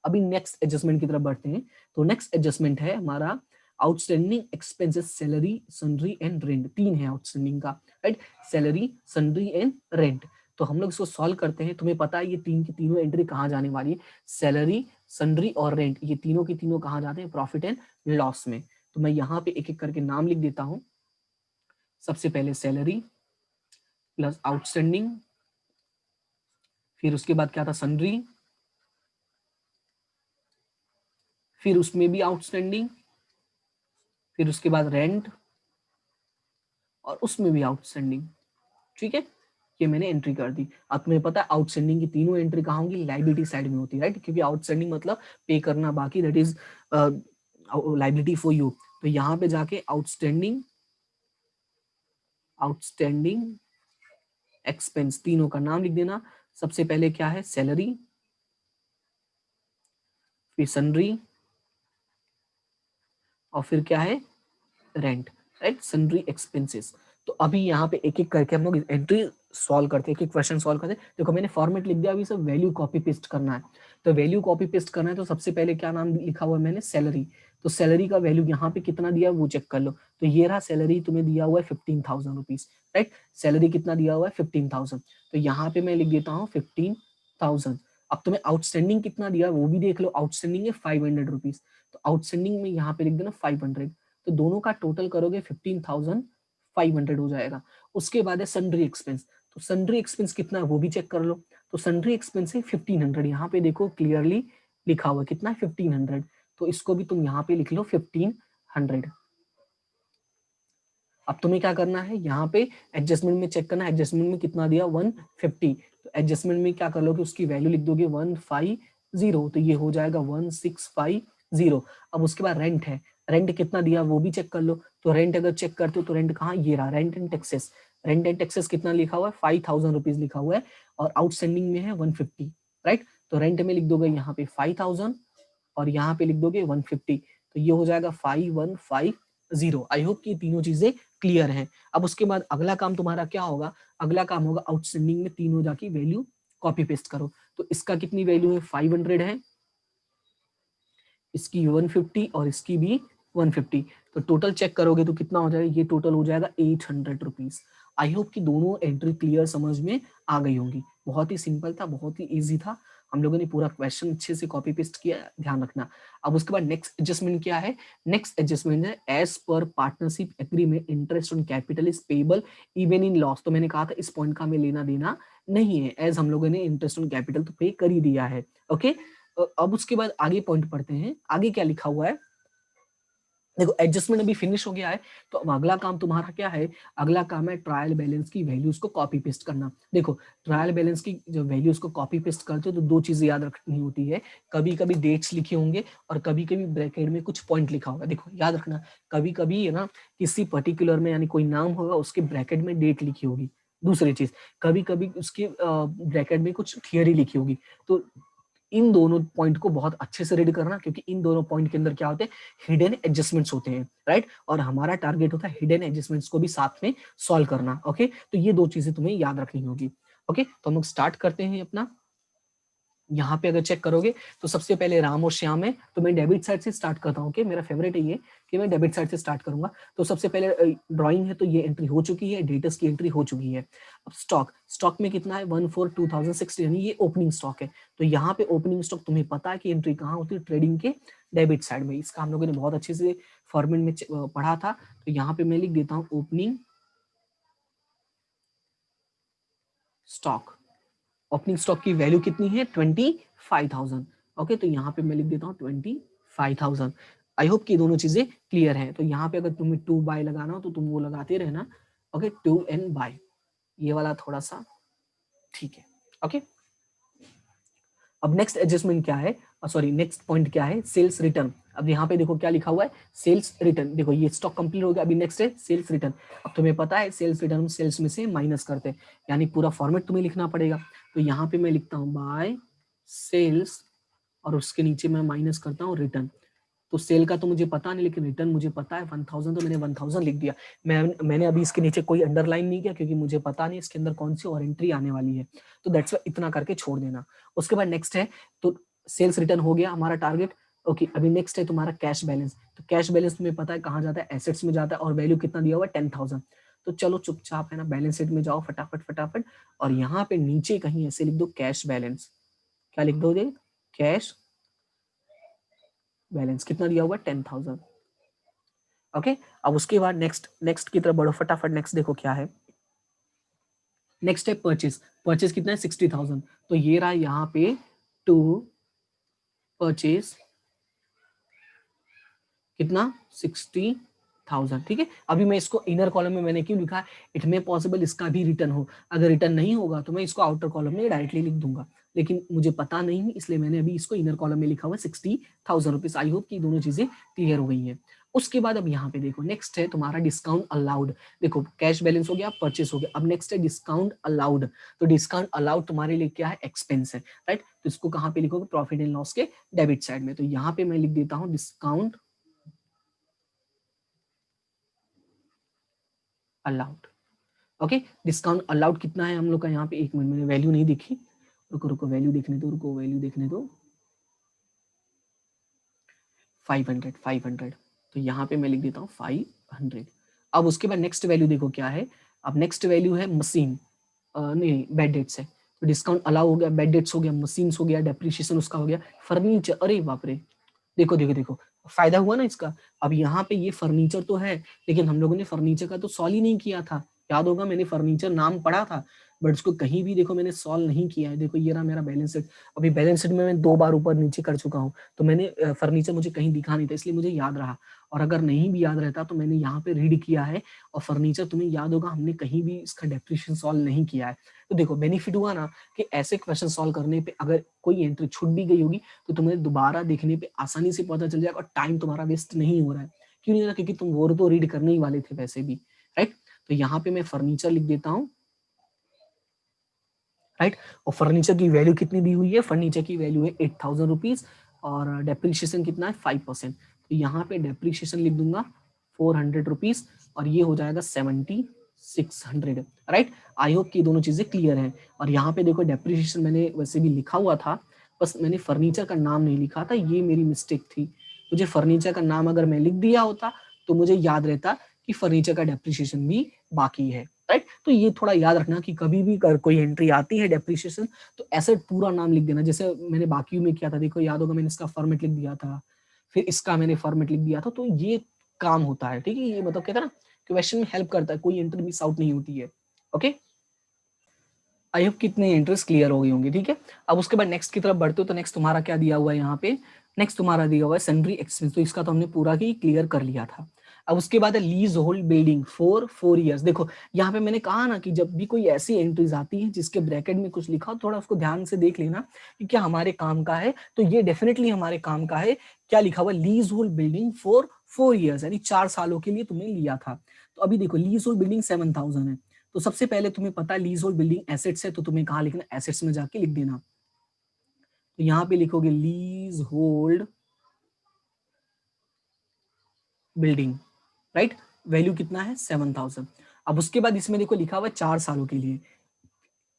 अभी नेक्स्ट एडजस्टमेंट की तरफ बढ़ते हैं। तो नेक्स्ट एडजस्टमेंट है हमारा outstanding expenses, salary sundry and rent. 3 है आउटस्टैंडिंग का, right, salary sundry and rent. तो हम लोग इसको सॉल्व करते हैं। तुम्हें पता है ये तीन की तीनों एंट्री कहाँ जाने वाली है, सैलरी सन्ड्री और रेंट, ये तीनों की तीनों कहाँ जाते हैं, प्रॉफिट एंड लॉस में। तो मैं यहाँ पे एक एक करके नाम लिख देता हूँ। सबसे पहले सैलरी प्लस आउटस्टैंडिंग, फिर उसके बाद क्या था सन्ड्री, फिर उसमें भी आउटस्टैंडिंग, फिर उसके बाद रेंट, और उसमें भी आउटस्टैंडिंग, ठीक है। ये मैंने एंट्री कर दी। अब तुम्हें पता है आउटस्टैंडिंग की तीनों एंट्री कहाँ होंगी, लायबिलिटी साइड में होती है, राइट, क्योंकि आउटस्टैंडिंग मतलब पे करना बाकी, that is liability for you. तो यहाँ पे जाके आउटस्टैंडिंग एक्सपेंस तीनों का नाम लिख देना। सबसे पहले क्या है, सैलरी, फिर सन्ड्री, और फिर क्या है, रेंट, राइट, सन्ड्री एक्सपेंसेस। तो अभी यहाँ पे एक एक करके हम लोग एंट्री सॉल्व करते हैं, एक एक क्वेश्चन सॉल्व करते हैं। देखो मैंने फॉर्मेट लिख दिया, अभी सब वैल्यू कॉपी पेस्ट करना है। तो वैल्यू कॉपी पेस्ट करना है, तो सबसे पहले क्या नाम लिखा हुआ है मैंने, सैलरी। तो सैलरी का वैल्यू यहाँ पे कितना दिया वो चेक कर लो। तो ये रहा सैलरी, तुम्हें दिया हुआ है 15,000 रुपीज, राइट। सैलरी कितना दिया हुआ है, 15,000। तो यहाँ पे मैं लिख देता हूँ 15,000। अब तुम्हें आउटस्टैंडिंग कितना दिया वो भी देख लो, आउटस्टैंडिंग है 500 रुपीज। तो आउटस्टैंडिंग में यहाँ पे लिख देना 500। तो दोनों का टोटल करोगे 15,500 हो जाएगा। उसके बाद है सन्ड्री एक्सपेंस। तो सन्ड्री एक्सपेंस कितना है वो भी चेक कर लो। तो सन्ड्री एक्सपेंस है 1500, यहाँ पे देखो क्लियरली लिखा हुआ कितना है, 1500। तो इसको भी तुम यहाँ पे लिख लो 1500। अब तुम्हें क्या करना है, यहाँ पे एडजस्टमेंट में चेक करना है, एडजस्टमेंट में कितना दिया 150। तो एडजस्टमेंट में क्या कर लोगे, उसकी वैल्यू लिख दोगे 150, तो ये हो जाएगा 1650। अब उसके बाद रेंट है, रेंट कितना दिया वो भी चेक कर लो। तो रेंट अगर चेक करते हो तो रेंट कहाँ, ये रहा, rent and taxes. Rent and taxes कितना लिखा हुआ है, 5,000 रुपीज लिखा हुआ है, और आउटस्टैंडिंग में है 150, राइट। तो रेंट में लिख दोगे यहाँ पे 5,000, और यहाँ पे लिख दोगे 150। तो ये हो जाएगा 5150। आई होप कि तीनों चीजें क्लियर हैं। अब उसके बाद अगला काम तुम्हारा क्या होगा, अगला काम होगा आउटस्टैंडिंग में तीनों जाके वैल्यू कॉपी पेस्ट करो। तो इसका कितनी वैल्यू है, 500 है, इसकी 150 और इसकी भी 150। तो टोटल चेक करोगे तो कितना हो जाएगा, ये टोटल हो जाएगा 800 रुपीज। आई होप कि दोनों एंट्री क्लियर समझ में आ गई होंगी। बहुत ही सिंपल था, बहुत ही इजी था। हम लोगों ने पूरा क्वेश्चन अच्छे से कॉपी पेस्ट किया, ध्यान रखना। अब उसके बाद नेक्स्ट एडजस्टमेंट क्या है, नेक्स्ट एडजस्टमेंट है as per partnership agreement interest on capital is payable even in loss. तो मैंने कहा था इस पॉइंट का हमें लेना देना नहीं है, एज हम लोगों ने इंटरेस्ट ऑन कैपिटल तो पे कर ही दिया है, ओके। अब उसके बाद आगे पॉइंट पढ़ते हैं, आगे क्या लिखा हुआ है। देखो एडजस्टमेंट अभी फिनिश हो गया है, तो अब अगला काम तुम्हारा क्या है, अगला काम है ट्रायल बैलेंस की वैल्यूज को कॉपी पेस्ट करना। देखो ट्रायल बैलेंस की जो वैल्यूज को कॉपी पेस्ट करते हो तो दो चीजें याद रखनी होती है, कभी कभी डेट्स लिखे होंगे और कभी कभी ब्रैकेट में कुछ पॉइंट लिखा होगा। देखो याद रखना, कभी कभी है ना किसी पर्टिकुलर में यानी कोई नाम होगा उसके ब्रैकेट में डेट लिखी होगी। दूसरी चीज, कभी कभी उसके ब्रैकेट में कुछ थियरी लिखी होगी। तो इन दोनों पॉइंट को बहुत अच्छे से रीड करना, क्योंकि इन दोनों पॉइंट के अंदर क्या होते हैं, हिडन एडजस्टमेंट्स होते हैं, राइट। और हमारा टारगेट होता है हिडन एडजस्टमेंट्स को भी साथ में सॉल्व करना, ओके। तो ये दो चीजें तुम्हें याद रखनी होगी, ओके। तो हम लोग स्टार्ट करते हैं अपना। यहाँ पे अगर चेक करोगे तो सबसे पहले राम और श्याम है, तो मैं डेबिट साइड से स्टार्ट करता हूँ, मेरा फेवरेट है ये कि मैं डेबिट साइड से स्टार्ट करूंगा। तो सबसे पहले ड्राइंग है, तो ये एंट्री हो चुकी है, डेटर्स की एंट्री हो चुकी है। अब स्टॉक में कितना है 14,2060, यानी ये ओपनिंग स्टॉक है। तो यहाँ पे ओपनिंग स्टॉक तुम्हें पता है कि एंट्री कहाँ होती है, ट्रेडिंग के डेबिट साइड में। इसका हम लोगों ने बहुत अच्छे से फॉर्मेट में पढ़ा था। तो यहाँ पे मैं लिख देता हूँ ओपनिंग स्टॉक। ओपनिंग स्टॉक की वैल्यू कितनी है 25,000, ओके। तो यहाँ पे मैं लिख देता हूँ 25,000। आई होप कि दोनों चीजें क्लियर हैं। तो यहाँ पे अगर तुम्हें टू बाय लगाना हो तो तुम वो लगाते रहना, ओके, टू एंड बाय, ये वाला थोड़ा सा ठीक है, ओके। अब नेक्स्ट एडजस्टमेंट क्या है, सॉरी नेक्स्ट पॉइंट क्या है, सेल्स रिटर्न। अब यहाँ पे देखो क्या लिखा हुआ है, सेल्स रिटर्न। देखो ये स्टॉक कंप्लीट हो गया, अभी नेक्स्ट है सेल्स रिटर्न। अब तुम्हें पता है सेल्स रिटर्न सेल्स में से माइनस करते हैं, यानी पूरा फॉर्मेट तुम्हें लिखना पड़ेगा। तो यहाँ पे मैं लिखता हूँ बाय सेल्स, और उसके नीचे मैं माइनस करता हूँ रिटर्न। तो सेल का तो मुझे पता नहीं, लेकिन रिटर्न मुझे पता है 1,000, तो मैंने 1,000 लिख दिया। मैंने अभी इसके नीचे कोई अंडरलाइन नहीं किया, क्योंकि मुझे पता नहीं इसके अंदर कौन सी और एंट्री आने वाली है। तो दैट्स वाई इतना करके छोड़ देना। उसके बाद नेक्स्ट है, तो सेल्स रिटर्न हो गया हमारा टारगेट, ओके। अभी नेक्स्ट है तुम्हारा कैश बैलेंस। तो कैश बैलेंस तुम्हें पता है कहाँ जाता है, एसेट्स में जाता है, और वैल्यू कितना दिया हुआ है 10,000। तो चलो चुपचाप है ना बैलेंस शीट में जाओ फटाफट फटाफट, और यहाँ पे नीचे कहीं ऐसे लिख दो कैश बैलेंस। क्या लिख दोगे, कैश बैलेंस कितना दिया हुआ है 10,000, ओके। अब उसके बाद नेक्स्ट की तरफ बढ़ो फटाफट। नेक्स्ट देखो क्या है, नेक्स्ट है परचेज। परचेज कितना है 60,000। तो ये रहा यहाँ पे टू परचेज कितना 60,000, 1000, ठीक है। अभी मैं इसको इनर कॉलम में मैंने क्यों लिखा, इट मे पॉसिबल इसका भी रिटर्न हो, अगर रिटर्न नहीं होगा तो मैं इसको आउटर कॉलम में डायरेक्टली लिख दूंगा, लेकिन मुझे पता नहीं है इसलिए मैंने अभी इसको इनर कॉलम में लिखा हुआ 60,000 रुपीज। आई होप कि दोनों चीजें क्लियर हो गई हैं। उसके बाद अब यहाँ पे देखो नेक्स्ट है तुम्हारा डिस्काउंट अलाउड। देखो कैश बैलेंस हो गया, परचेस हो गया, अब नेक्स्ट है डिस्काउंट अलाउड। तो डिस्काउंट अलाउड तुम्हारे लिए क्या है, एक्सपेंस है, राइट। तो इसको कहाँ पे लिखोगे, प्रॉफिट एंड लॉस के डेबिट साइड में। तो यहाँ पे मैं लिख देता हूँ discount allowed. Okay, discount allowed कितना है हम लोग का यहाँ पे, एक मिनट मैंने वैल्यू नहीं देखी, रुको रुको वैल्यू देखने दो, रुको वैल्यू देखने दो, 500। तो यहाँ पे मैं लिख देता हूँ 500। अब उसके बाद नेक्स्ट वैल्यू देखो क्या है, अब नेक्स्ट वैल्यू है मशीन, नहीं बैड डेट्स है। तो डिस्काउंट अलाउ हो गया, बैड डेट्स हो गया, मशीन्स हो गया, डेप्रिसिएशन उसका हो गया, फर्नीचर, अरे बाप रे, देखो देखो देखो फायदा हुआ ना इसका। अब यहाँ पे ये फर्नीचर तो है, लेकिन हम लोगों ने फर्नीचर का तो सॉल्व ही नहीं किया था, याद होगा मैंने फर्नीचर नाम पढ़ा था, बट उसको कहीं भी देखो मैंने सॉल्व नहीं किया है। देखो ये रहा मेरा बैलेंस शीट, अभी बैलेंस शीट में मैं 2 बार ऊपर नीचे कर चुका हूँ, तो मैंने फर्नीचर मुझे कहीं दिखा नहीं था, इसलिए मुझे याद रहा, और अगर नहीं भी याद रहता तो मैंने यहाँ पे रीड किया है, और फर्नीचर तुम्हें याद होगा हमने कहीं भी इसका डेप्रिसिएशन सॉल्व नहीं किया है। तो देखो बेनिफिट हुआ ना कि ऐसे क्वेश्चन सॉल्व करने पे अगर कोई एंट्री छूट भी गई होगी तो तुम्हें दोबारा देखने पे आसानी से पता चल जाएगा, और टाइम तुम्हारा वेस्ट नहीं हो रहा है। क्यों नहीं हो रहा, क्योंकि तुम वो तो रीड करने ही वाले थे वैसे भी, राइट। तो यहाँ पे मैं फर्नीचर लिख देता हूँ, राइट। और फर्नीचर की वैल्यू कितनी दी हुई है, फर्नीचर की वैल्यू है 8,000 रुपीज, और डेप्रिसिएशन कितना है 5%। तो यहाँ पे डेप्रिसिएशन लिख दूंगा 400 रुपीज, और ये हो जाएगा 7600, राइट। आई होप कि दोनों चीजें क्लियर हैं। और यहाँ पे देखो डेप्रिसिएशन मैंने वैसे भी लिखा हुआ था, बस मैंने फर्नीचर का नाम नहीं लिखा था, ये मेरी मिस्टेक थी। मुझे फर्नीचर का नाम अगर मैं लिख दिया होता तो मुझे याद रहता कि फर्नीचर का डेप्रिसिएशन भी बाकी है, राइट। तो ये थोड़ा याद रखना कि कभी भी अगर कोई एंट्री आती है डेप्रिसिएशन, तो एसेट पूरा नाम लिख देना, जैसे मैंने बाकी में किया था, देखो याद होगा मैंने इसका फॉर्मेट लिख दिया था, फिर इसका मैंने फॉर्मेट लिख दिया था, तो ये काम होता है, ठीक है। ये मतलब कहता है ना, क्वेश्चन में हेल्प करता है, कोई एंट्री मिस आउट नहीं होती है। ओके, आई होप कितने एंट्रीज क्लियर हो गई होंगी, ठीक है। अब उसके बाद नेक्स्ट की तरफ बढ़ते हो, तो नेक्स्ट तुम्हारा क्या दिया हुआ है यहाँ पे, नेक्स्ट तुम्हारा दिया हुआ है सन्ड्री एक्सपेंस, तो इसका तो हमने पूरा ही क्लियर कर लिया था। अब उसके बाद है lease hold building for 4 years. देखो यहाँ पे मैंने कहा ना कि जब भी कोई ऐसी एंट्रीज आती है जिसके ब्रैकेट में कुछ लिखा हो, थोड़ा उसको ध्यान से देख लेना कि क्या हमारे काम का है, तो ये डेफिनेटली हमारे काम का है। क्या लिखा हुआ, lease hold building for 4 years, यानी 4 सालों के लिए तुमने लिया था। तो अभी देखो लीज होल्ड बिल्डिंग 7,000 है, तो सबसे पहले तुम्हें पता है लीज होल्ड बिल्डिंग एसेट्स है, तो तुम्हें कहाँ लिखना, एसेट्स में जाके लिख देना। तो यहाँ पे लिखोगे lease hold building, right. Value कितना है 7,000। अब उसके बाद इसमें देखो लिखा हुआ है 4 सालों के लिए,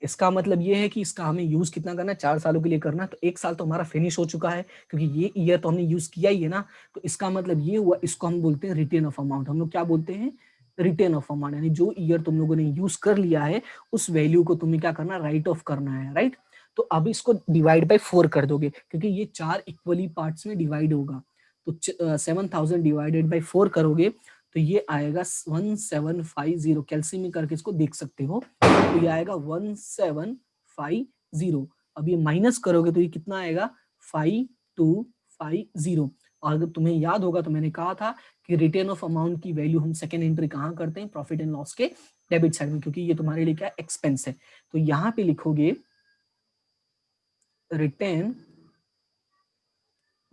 इसका मतलब ये है कि इसका हमें यूज कितना करना है, 4 सालों के लिए करना है। तो 1 साल तो हमारा फिनिश हो चुका है, क्योंकि ये ईयर तो हमने यूज किया ही है ना। तो इसका मतलब ये हुआ, इसको हम बोलते हैं रिटेन ऑफ अमाउंट। हम लोग क्या बोलते हैं, रिटेन ऑफ अमाउंट, यानी जो ईयर तुम लोगों ने यूज कर लिया है उस वैल्यू को तुम्हें क्या करना, राइट ऑफ करना है, राइट। तो अब इसको डिवाइड बाई 4 कर दोगे, क्योंकि ये 4 इक्वली पार्ट्स में डिवाइड होगा। तो 7,000 डिवाइडेड बाई 4 करोगे तो ये आएगा 1750, कैल्सियम में करके इसको देख सकते हो, तो ये आएगा 1750। अब ये माइनस करोगे तो ये कितना आएगा, 5250। और अगर तुम्हें याद होगा तो मैंने कहा था कि रिटर्न ऑफ अमाउंट की वैल्यू हम सेकेंड एंट्री कहाँ करते हैं, प्रॉफिट एंड लॉस के डेबिट साइड में, क्योंकि ये तुम्हारे लिए क्या एक्सपेंस है। तो यहाँ पे लिखोगे return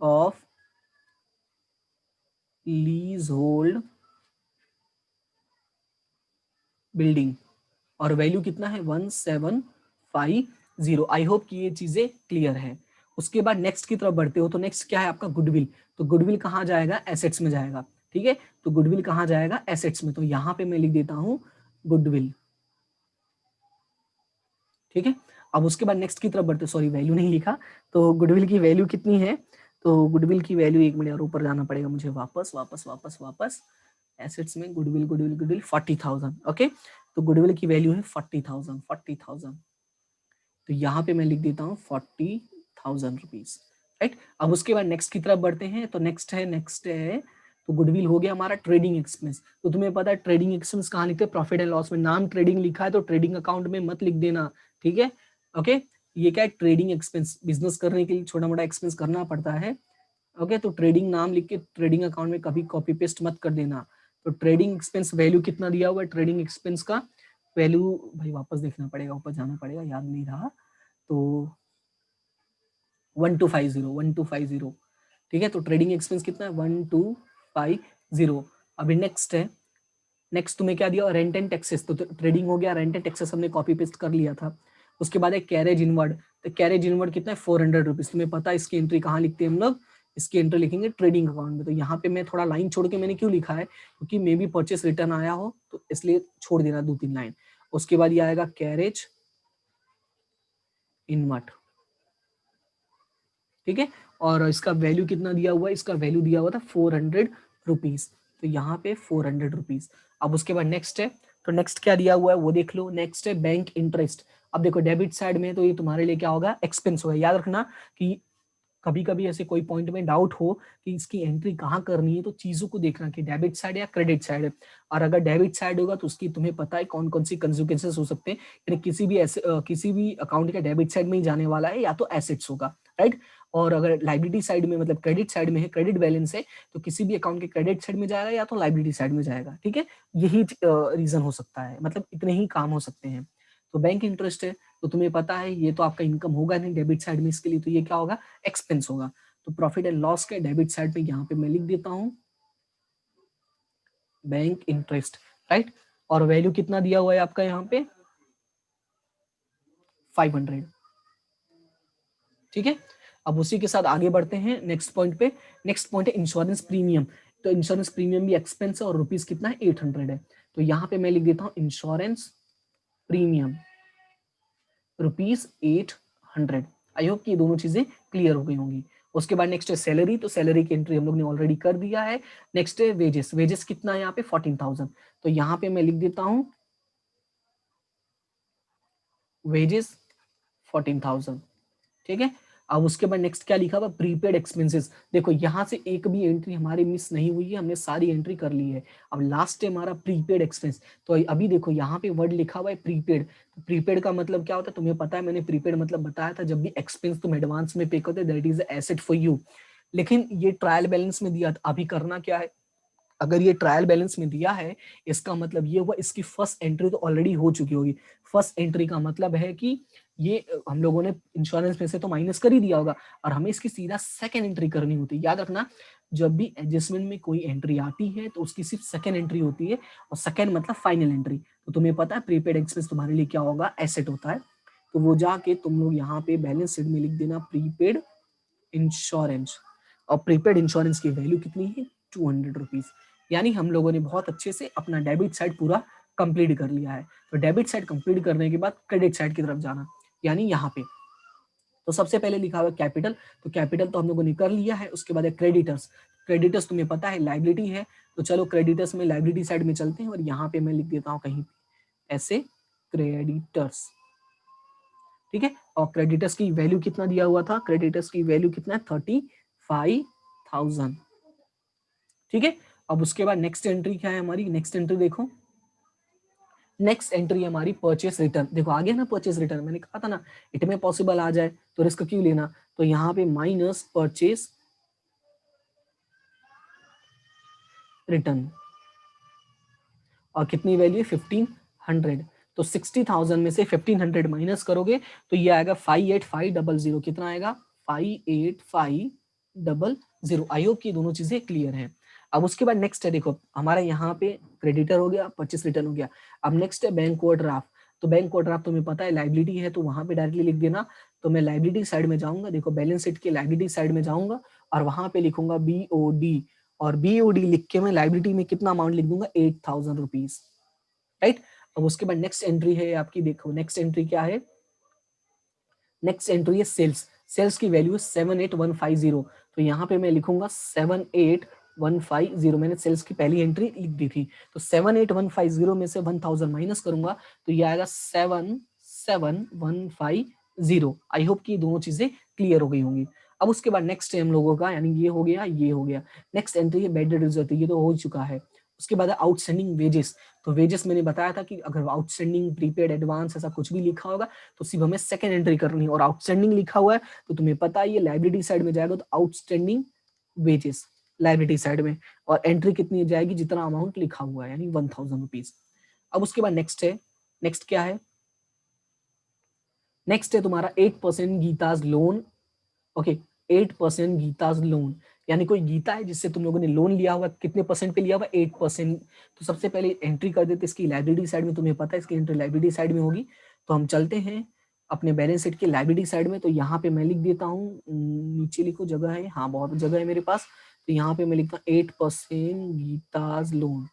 of lease hold building, और वैल्यू कितना है 1750। आई होप कि ये चीजें क्लियर है। उसके बाद नेक्स्ट की तरफ बढ़ते हो, तो नेक्स्ट क्या है आपका, गुडविल। तो गुडविल कहाँ जाएगा, एसेट्स में जाएगा, ठीक है। तो गुडविल कहाँ जाएगा, एसेट्स में। तो यहाँ पे मैं लिख देता हूँ गुडविल, ठीक है। अब उसके बाद नेक्स्ट की तरफ बढ़ते, सॉरी वैल्यू नहीं लिखा, तो गुडविल की वैल्यू कितनी है, तो गुडविल की वैल्यू, एक मिनट और ऊपर जाना पड़ेगा मुझे, वापस वापस वापस वापस एसेट्स में, गुडविल गुडविल गुडविल 40,000। ओके, तो गुडविल की वैल्यू है 40,000। तो यहाँ पे मैं लिख देता हूँ 40,000 रुपीज, राइट। अब उसके बाद नेक्स्ट की तरफ बढ़ते हैं, तो नेक्स्ट है तो गुडविल हो गया हमारा ट्रेडिंग एक्सपेंस। तो तुम्हें पता है ट्रेडिंग एक्सपेंस कहाँ लिखते हैं, प्रॉफिट एंड लॉस में। नाम ट्रेडिंग लिखा है तो ट्रेडिंग अकाउंट में मत लिख देना, ठीक है। ओके, ये क्या है, ट्रेडिंग एक्सपेंस, बिजनेस करने के लिए छोटा मोटा एक्सपेंस करना पड़ता है। ओके, तो ट्रेडिंग नाम लिख के ट्रेडिंग अकाउंट में कभी कॉपी पेस्ट मत कर देना। तो ट्रेडिंग एक्सपेंस वैल्यू कितना दिया हुआ है, ट्रेडिंग एक्सपेंस का वैल्यू भाई वापस देखना पड़ेगा, ऊपर जाना पड़ेगा, याद नहीं रहा, तो 1250 ठीक है। तो ट्रेडिंग एक्सपेंस कितना है 1250। अभी नेक्स्ट है, नेक्स्ट तुम्हें क्या दिया, रेंट एंड टैक्सेस, तो ट्रेडिंग हो गया, रेंट एंड टैक्सेस हमने कॉपी पेस्ट कर लिया था। उसके बाद है कैरेज इनवर्ड, तो कैरेज इनवर्ड कितना है 400 रुपीज। तुम्हें पता है इसकी एंट्री कहाँ लिखते हैं हम लोग, इसकी एंट्री लिखेंगे ट्रेडिंग अकाउंट में। तो यहाँ पे मैं थोड़ा लाइन छोड़ के मैंने क्यों लिखा है, क्योंकि मे बी परचेस रिटर्न आया हो, तो इसलिए छोड़ देना 2-3 लाइन। उसके बाद ये आएगा कैरेज इनवर्ड, ठीक है। और इसका वैल्यू कितना दिया हुआ है, इसका वैल्यू दिया हुआ था 400 रुपीज, तो यहाँ पे 400 रुपीज। अब उसके बाद नेक्स्ट है, तो नेक्स्ट क्या दिया हुआ है वो देख लो। नेक्स्ट है बैंक इंटरेस्ट। अब देखो डेबिट साइड में तो ये तुम्हारे लिए क्या होगा, एक्सपेंस होगा। याद रखना कि कभी कभी ऐसे कोई पॉइंट में डाउट हो कि इसकी एंट्री कहाँ करनी है, तो चीजों को देखना कि डेबिट साइड या क्रेडिट साइड है। और अगर डेबिट साइड होगा तो उसकी तुम्हें पता है कौन कौन सी कंसिक्वेंसेस हो सकते हैं, यानी किसी भी ऐसे किसी भी अकाउंट का डेबिट साइड में ही जाने वाला है, या तो एसेट्स होगा, राइट। और अगर लाइबिलिटी साइड में मतलब क्रेडिट साइड में है, क्रेडिट बैलेंस है, तो किसी भी अकाउंट के क्रेडिट साइड में जाएगा या तो लाइबिलिटी साइड में जाएगा, ठीक है। यही रीजन हो सकता है, मतलब इतने ही काम हो सकते हैं। तो बैंक इंटरेस्ट है, तो तुम्हें पता है ये तो आपका इनकम होगा नहीं डेबिट साइड में, इसके लिए तो ये क्या होगा, एक्सपेंस होगा। तो प्रॉफिट एंड लॉस के डेबिट साइड पे यहाँ पे मैं लिख देता हूँ बैंक इंटरेस्ट, राइट। और वैल्यू कितना दिया हुआ है आपका यहाँ पे 500, ठीक है। अब उसी के साथ आगे बढ़ते हैं नेक्स्ट पॉइंट पे। नेक्स्ट पॉइंट है इंश्योरेंस प्रीमियम। तो इंश्योरेंस प्रीमियम भी एक्सपेंस है और रुपीज कितना है 800 है। तो यहाँ पे मैं लिख देता हूँ इंश्योरेंस प्रीमियम ₹800। आई होप कि ये दोनों चीजें क्लियर हो गई होंगी। उसके बाद नेक्स्ट है सैलरी, तो सैलरी की एंट्री हम लोग ने ऑलरेडी कर दिया है। नेक्स्ट है वेजेस, वेजेस कितना है यहाँ पे 14,000। तो यहाँ पे मैं लिख देता हूँ वेजेस 14,000, ठीक है। अब उसके बाद नेक्स्ट क्या लिखा हुआ, प्रीपेड एक्सपेंसेस। देखो यहाँ से एक भी एंट्री हमारी मिस नहीं हुई है, हमने सारी एंट्री कर ली है। अब लास्ट है हमारा प्रीपेड एक्सपेंस। तो अभी देखो यहाँ पे वर्ड लिखा हुआ है प्रीपेड। तो प्रीपेड का मतलब क्या होता है तुम्हें पता है, मैंने प्रीपेड मतलब बताया था, जब भी एक्सपेंस तुम एडवांस में पे करते that is asset for you. लेकिन ये ट्रायल बैलेंस में दिया, अभी करना क्या है, अगर ये ट्रायल बैलेंस में दिया है, इसका मतलब ये हुआ इसकी फर्स्ट एंट्री तो ऑलरेडी हो चुकी होगी। फर्स्ट एंट्री का मतलब है कि ये हम लोगों ने इंश्योरेंस में से तो माइनस कर ही दिया होगा, और हमें इसकी सीधा सेकंड एंट्री करनी होती है। याद रखना जब भी एडजस्टमेंट में कोई एंट्री आती है तो उसकी सिर्फ सेकंड एंट्री होती है, और सेकंड मतलब फाइनल एंट्री। तो तुम्हें पता है प्रीपेड एक्सपेंस तुम्हारे लिए क्या होगा, एसेट होता है। तो वो जाके तुम लोग यहाँ पे बैलेंस शीट में लिख देना प्रीपेड इंश्योरेंस। और प्रीपेड इंश्योरेंस की वैल्यू कितनी है 200 रुपीज। यानी हम लोगों ने बहुत अच्छे से अपना डेबिट साइड पूरा कंप्लीट कर लिया है। तो डेबिट साइड कंप्लीट करने के बाद क्रेडिट साइड की तरफ जाना, यानी यहाँ पे तो सबसे पहले लिखा हुआ कैपिटल। तो कैपिटल तो हम लोगों ने कर लिया है। उसके बाद है क्रेडिटर्स। क्रेडिटर्स तुम्हें पता है लाइबिलिटी है, तो चलो क्रेडिटर्स में लाइबिलिटी साइड में चलते हैं, और यहाँ पे मैं लिख देता हूँ कहीं ऐसे क्रेडिटर्स, ठीक है। और क्रेडिटर्स की वैल्यू कितना दिया हुआ था, क्रेडिटर्स की वैल्यू कितना है 35,000, ठीक है। अब उसके बाद नेक्स्ट एंट्री क्या है हमारी, नेक्स्ट एंट्री देखो, नेक्स्ट एंट्री हमारी परचेस रिटर्न। देखो आ गया ना परचेस रिटर्न, मैंने कहा था ना इट में पॉसिबल आ जाए तो रिस्क क्यों लेना। तो यहाँ पे माइनस परचेस रिटर्न, और कितनी वैल्यू है 1500। तो 60,000 में से 1500 माइनस करोगे तो ये आएगा 58500। कितना आएगा 58500। आई होप की दोनों चीजें क्लियर हैं। अब उसके बाद नेक्स्ट है, देखो हमारा यहाँ पे क्रेडिटर हो गया, परचेस रिटर्न हो गया। अब नेक्स्ट है बैंक ओवरड्राफ्ट। तो बैंक ओवरड्राफ्ट तुम्हें पता है लाइबिलिटी है, तो वहां पे डायरेक्टली लिख देना। तो मैं लाइबिलिटी साइड में जाऊंगा, देखो बैलेंस शीट की लाइबिलिटी साइड में जाऊंगा, और वहां पे लिखूंगा BOD। और BOD लिख के मैं लाइबिलिटी में कितना अमाउंट लिख दूंगा 8,000 रुपीज, राइट। अब उसके बाद नेक्स्ट एंट्री है आपकी, देखो नेक्स्ट एंट्री क्या है, नेक्स्ट एंट्री है सेल्स। सेल्स की वैल्यू है 78150। तो यहाँ पे मैं लिखूंगा 78150। मैंने सेल्स की पहली एंट्री लिख दी थी। तो 78150 में से 1000 माइनस करूंगा तो ये आएगा 77150। आई होप कि दोनों चीजें क्लियर हो गई होंगी। अब उसके बाद नेक्स्ट है हम लोगों का, यानी ये हो गया ये हो गया। नेक्स्ट एंट्री है बैड डेट रिजर्व, ये तो हो चुका है। उसके बाद आउटस्टैंडिंग वेजेस। तो वेजेस मैंने बताया था कि अगर आउटस्टैंडिंग प्रीपेड एडवांस ऐसा कुछ भी लिखा होगा तो सिर्फ हमें सेकंड एंट्री करनी है। और आउटस्टैंडिंग लिखा हुआ है तो तुम्हें पता है ये लाइबिलिटी साइड में जाएगा, तो आउटस्टैंडिंग वेजेस, लाइबिलिटी साइड में, और एंट्री कितनी जाएगी, जितना अमाउंट लिखा हुआ है, यानी 1000 रुपीज। अब उसके बाद नेक्स्ट है, नेक्स्ट क्या है, नेक्स्ट है तुम्हारा 8% Geeta's loan. Okay, 8% Geeta's loan, यानी कोई गीता है जिससे तुम लोगों ने लोन लिया हुआ, कितने परसेंट पे लिया हुआ, 8%। तो सबसे पहले एंट्री कर देते इसकी लाइबिलिटी साइड में, तुम्हें पता है इसकी एंट्री लाइबिलिटी साइड में होगी। तो हम चलते हैं अपने बैलेंस शीट की लाइबिलिटी साइड में। तो यहाँ पे मैं लिख देता हूँ, नीचे लिखो, जगह है, हाँ बहुत जगह है मेरे पास। तो यहाँ पे मैं लिखता हूँ 8% गीताज लोन,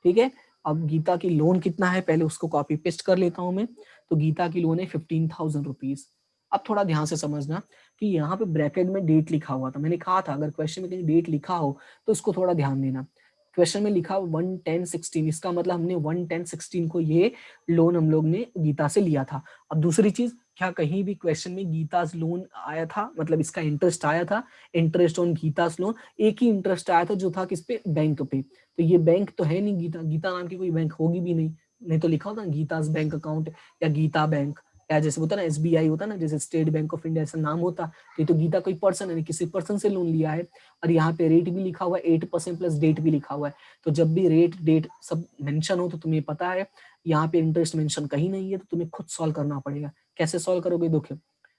ठीक है। अब गीता की लोन कितना है, पहले उसको कॉपी पेस्ट कर लेता हूं मैं। तो गीता की लोन है 15,000 रुपीज। अब थोड़ा ध्यान से समझना कि यहाँ पे ब्रैकेट में डेट लिखा हुआ था, मैंने कहा था अगर क्वेश्चन में कहीं डेट लिखा हो तो इसको थोड़ा ध्यान देना। क्वेश्चन में लिखा 1/10/16, इसका मतलब हमने 1/10/16 को ये लोन हम लोग ने गीता से लिया था। अब दूसरी चीज, क्या कहीं भी क्वेश्चन में गीताज लोन आया था, मतलब इसका इंटरेस्ट आया था, इंटरेस्ट ऑन गीताज लोन, एक ही इंटरेस्ट आया था जो था किस पे, बैंक पे। तो ये बैंक तो है नहीं, गीता, गीता नाम की कोई बैंक होगी भी नहीं, नहीं तो लिखा होता ना गीताज बैंक अकाउंट या गीता बैंक, या जैसे होता ना SBI होता ना, जैसे स्टेट बैंक ऑफ इंडिया ऐसा नाम होता। तो ये तो गीता कोई पर्सन है, किसी पर्सन से लोन लिया है। और यहाँ पे रेट भी लिखा हुआ है 8% प्लस डेट भी लिखा हुआ है। तो जब भी रेट डेट सब मेंशन हो तो तुम्हें पता है यहाँ पे इंटरेस्ट मेंशन कहीं नहीं है, तो तुम्हें खुद सॉल्व करना पड़ेगा। कैसे सॉल्व करोगे, देखो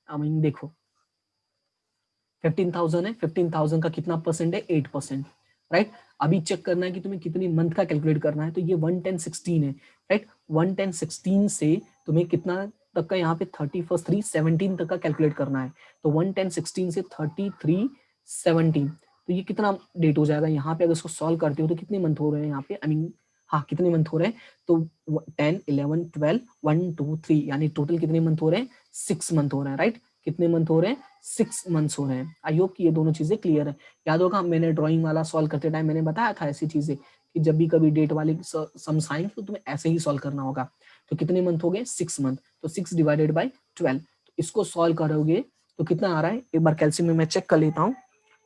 आई मीन देखो 15,000 है, 15,000 का कितना परसेंट है, 8%, राइट। अभी चेक करना है कि तुम्हें कितनी मंथ का कैलकुलेट करना है। तो ये 1/10/16 है, राइट। 1/10/16 से तुम्हें कितना तक का, यहाँ पे 31/3/17 तक का कैलकुलेट करना है। तो 1/10/16 से 33/17, तो ये कितना डेट हो जाएगा यहाँ पे, अगर इसको सॉल्व करते हो तो कितने मंथ हो रहे हैं यहाँ पे, आई मीन हाँ कितने मंथ हो रहे हैं, तो 10 11 12 1 2 3, यानी टोटल कितने मंथ हो रहे हैं, 6 मंथ हो रहे हैं, राइट। कितने मंथ हो रहे हैं, 6 मंथ्स हो रहे हैं। आई होप कि ये दोनों चीजें क्लियर है। याद होगा मैंने ड्राइंग वाला सॉल्व करते टाइम मैंने बताया था ऐसी चीजें कि जब भी कभी डेट वाले सम्स आएंगे तो तुम्हें ऐसे ही सॉल्व करना होगा। तो कितने मंथ हो गए, 6 मंथ, तो 6 डिवाइडेड बाई 12, तो इसको सॉल्व करोगे तो कितना आ रहा है, एक बार कैल्सियम में मैं चेक कर लेता हूँ।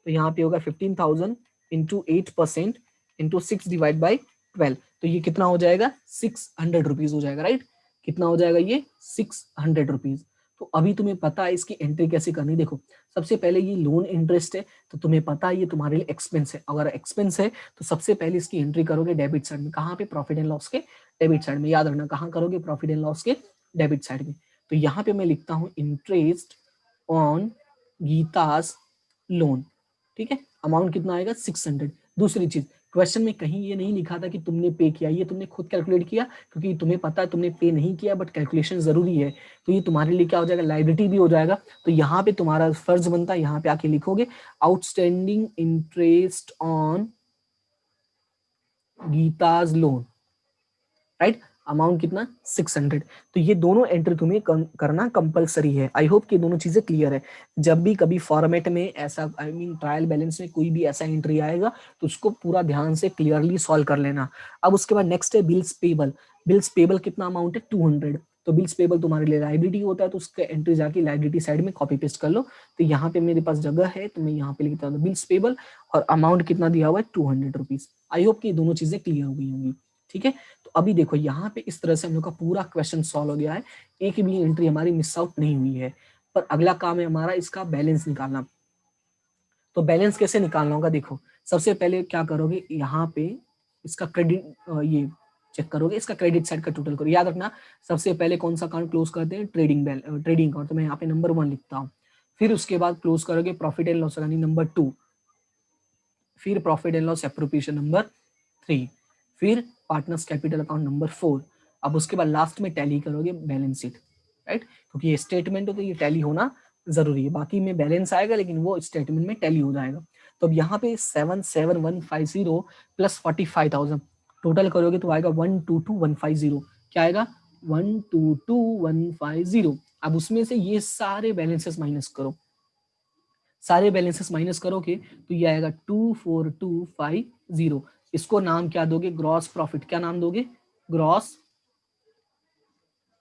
तो यहाँ पे होगा 15,000 इंटू 8% इंटू 6 डिवाइड बाई 12, तो ये कितना हो जाएगा, 600 रुपीज हो जाएगा, राइट। कितना हो जाएगा ये, 600 रुपीज। तो अभी तुम्हें पता है इसकी एंट्री कैसे करनी। देखो सबसे पहले ये लोन इंटरेस्ट है, तो तुम्हें पता है ये तुम्हारे लिए एक्सपेंस है। अगर एक्सपेंस है तो सबसे पहले इसकी एंट्री करोगे डेबिट साइड में, कहाँ पे, प्रॉफिट एंड लॉस के डेबिट साइड में। याद रखना कहाँ करोगे, प्रॉफिट एंड लॉस के डेबिट साइड में। तो यहाँ पे मैं लिखता हूँ इंटरेस्ट ऑन गीतास लोन, ठीक है। अमाउंट कितना आएगा, 600। दूसरी चीज, क्वेश्चन में कहीं ये नहीं लिखा था कि तुमने पे किया, ये तुमने खुद कैलकुलेट किया, क्योंकि तुम्हें पता है तुमने पे नहीं किया, बट कैलकुलेशन जरूरी है। तो ये तुम्हारे लिए क्या हो जाएगा, लाइबिलिटी भी हो जाएगा। तो यहाँ पे तुम्हारा फर्ज बनता है, यहाँ पे आके लिखोगे outstanding interest on Geeta's loan, right. Amount कितना, 600। तो ये दोनों एंट्री तुम्हें करना कंपलसरी है। आई होप कि दोनों चीजें क्लियर है। जब भी कभी फॉर्मेट में ऐसा, आई मीन ट्रायल बैलेंस में कोई भी ऐसा एंट्री आएगा तो उसको पूरा ध्यान से क्लियरली सॉल्व कर लेना। अब उसके बाद नेक्स्ट है बिल्स पेबल। बिल्स पेबल कितना अमाउंट है, 200। तो बिल्स पेबल तुम्हारे लिए लाइबिलिटी होता है, तो उसका एंट्री जाके लाइबिलिटी साइड में कॉपी पेस्ट कर लो। तो यहाँ पे मेरे पास जगह है, तो मैं यहाँ पे लिखता हूँ बिल्स पेबल, और अमाउंट कितना दिया हुआ है, 200 रुपीज। आई होप कि दोनों चीजें क्लियर हो गई होंगी, ठीक है। तो अभी देखो यहाँ पे इस तरह से हम लोग का पूरा क्वेश्चन सॉल्व हो गया है, एक भी एंट्री हमारी मिस आउट नहीं हुई है। पर अगला काम है हमारा इसका बैलेंस निकालना। तो बैलेंस कैसे निकालना होगा, देखो सबसे पहले क्या करोगे, यहाँ पे इसका क्रेडिट, ये चेक करोगे, इसका क्रेडिट साइड का टोटल करो। याद रखना सबसे पहले कौन सा अकाउंट क्लोज करते हैं, ट्रेडिंग अकाउंट। तो मैं यहाँ पे नंबर 1 लिखता हूँ। फिर उसके बाद क्लोज करोगे प्रॉफिट एंड लॉस यानी नंबर 2, फिर profit and loss appropriation number 3, फिर पार्टनर्स कैपिटल अकाउंट नंबर 4। अब उसके बाद लास्ट में टैली करोगे बैलेंस शीट, राइट, क्योंकि ये स्टेटमेंट हो तो ये टैली होना जरूरी है। बाकी में बैलेंस आएगा लेकिन वो स्टेटमेंट में टैली हो जाएगा। तो अब यहाँ पे 77150 प्लस 45,000 टोटल करोगे तो आएगा 122,150। क्या आएगा, 122,150। अब उसमें से ये सारे बैलेंसेस माइनस करो, सारे बैलेंसेस माइनस करोगे तो ये आएगा 24250। इसको नाम क्या दोगे, ग्रॉस प्रॉफिट। क्या नाम दोगे, ग्रॉस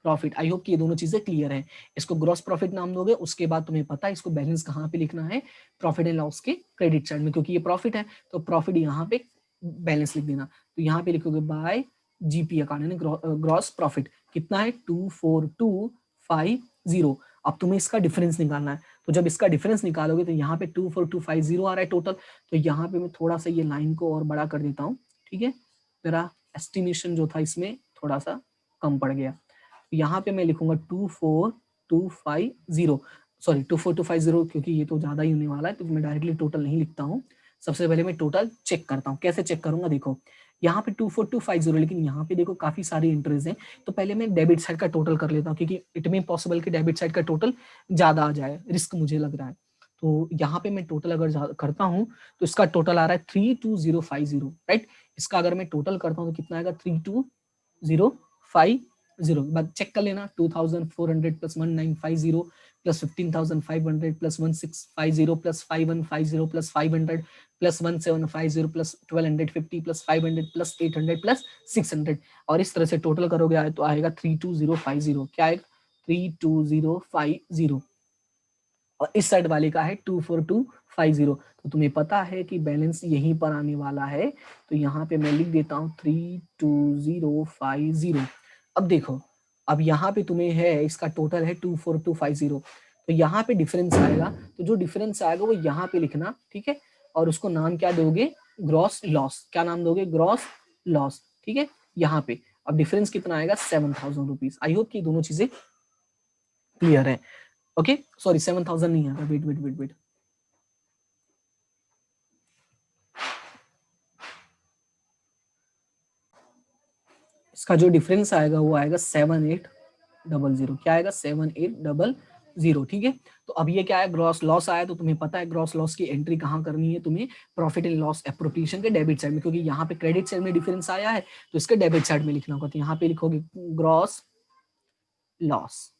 प्रॉफिट। आई होप कि ये दोनों चीजें क्लियर है। इसको ग्रॉस प्रॉफिट नाम दोगे, उसके बाद तुम्हें पता है इसको बैलेंस कहाँ पे लिखना है, प्रॉफिट एंड लॉस के क्रेडिट साइड में, क्योंकि ये प्रॉफिट है तो प्रॉफिट यहाँ पे बैलेंस लिख देना। तो यहाँ पे लिखोगे बाय जीपी अकाउंट यानी ग्रॉस प्रॉफिट कितना है, 24250। अब तुम्हें इसका डिफरेंस निकालना है। तो जब इसका डिफरेंस निकालोगे तो यहाँ पे 24250 आ रहा है टोटल। तो यहाँ पे मैं थोड़ा सा ये लाइन को और बड़ा कर देता हूँ, ठीक है, मेरा एस्टिमेशन जो था इसमें थोड़ा सा कम पड़ गया। यहाँ पे मैं लिखूंगा 24250, सॉरी 24250, क्योंकि ये तो ज्यादा ही होने वाला है तो मैं डायरेक्टली टोटल नहीं लिखता हूँ। सबसे पहले मैं टोटल चेक करता हूँ। कैसे चेक करूंगा, देखो यहाँ पे 24250, लेकिन यहाँ पे देखो काफी सारी एंट्रीज हैं, तो पहले मैं डेबिट साइड का टोटल कर लेता हूँ, क्योंकि इट में पॉसिबल कि डेबिट साइड का टोटल ज्यादा आ जाए, रिस्क मुझे लग रहा है। तो यहाँ पे मैं टोटल अगर करता हूँ तो इसका टोटल आ रहा है 32050, राइट। इसका अगर मैं टोटल करता हूँ तो कितना आएगा, 32050। बाद चेक कर लेना, 2400 plus 1950 plus 15500 plus 1650 plus 5150 plus 500 plus 1750 plus 1250 plus 500 plus 800 plus 600, और इस तरह से टोटल करोगे तो आएगा 32050। क्या आएगा, 32050। और इस साइड वाले का है 24250। तो तुम्हें पता है कि बैलेंस यहीं पर आने वाला है, तो यहाँ पे मैं लिख देता हूँ 32050। अब देखो, अब यहाँ पे तुम्हें है, इसका टोटल है 24250, तो यहाँ पे डिफरेंस आएगा, तो जो डिफरेंस आएगा वो यहाँ पे लिखना, ठीक है। और उसको नाम क्या दोगे, ग्रॉस लॉस। क्या नाम दोगे, ग्रॉस लॉस, ठीक है। यहाँ पे अब डिफरेंस कितना आएगा, 7000 रुपीज। आई होप कि दोनों चीजें क्लियर है। ओके, सॉरी 7000 नहीं आता, वेट वेट वेट वेट, इसका जो डिफरेंस आएगा वो आएगा 7800। क्या आएगा, 7800, ठीक है। तो अब ये क्या है, ग्रॉस लॉस आया, तो तुम्हें पता है ग्रॉस लॉस की एंट्री कहाँ करनी है, तुम्हें प्रॉफिट एंड लॉस एप्रोप्रिएशन के डेबिट साइड में, क्योंकि यहाँ पे क्रेडिट साइड में डिफरेंस आया है तो इसके डेबिट साइड में लिखना होगा। तो यहाँ पे लिखोगे ग्रॉस लॉस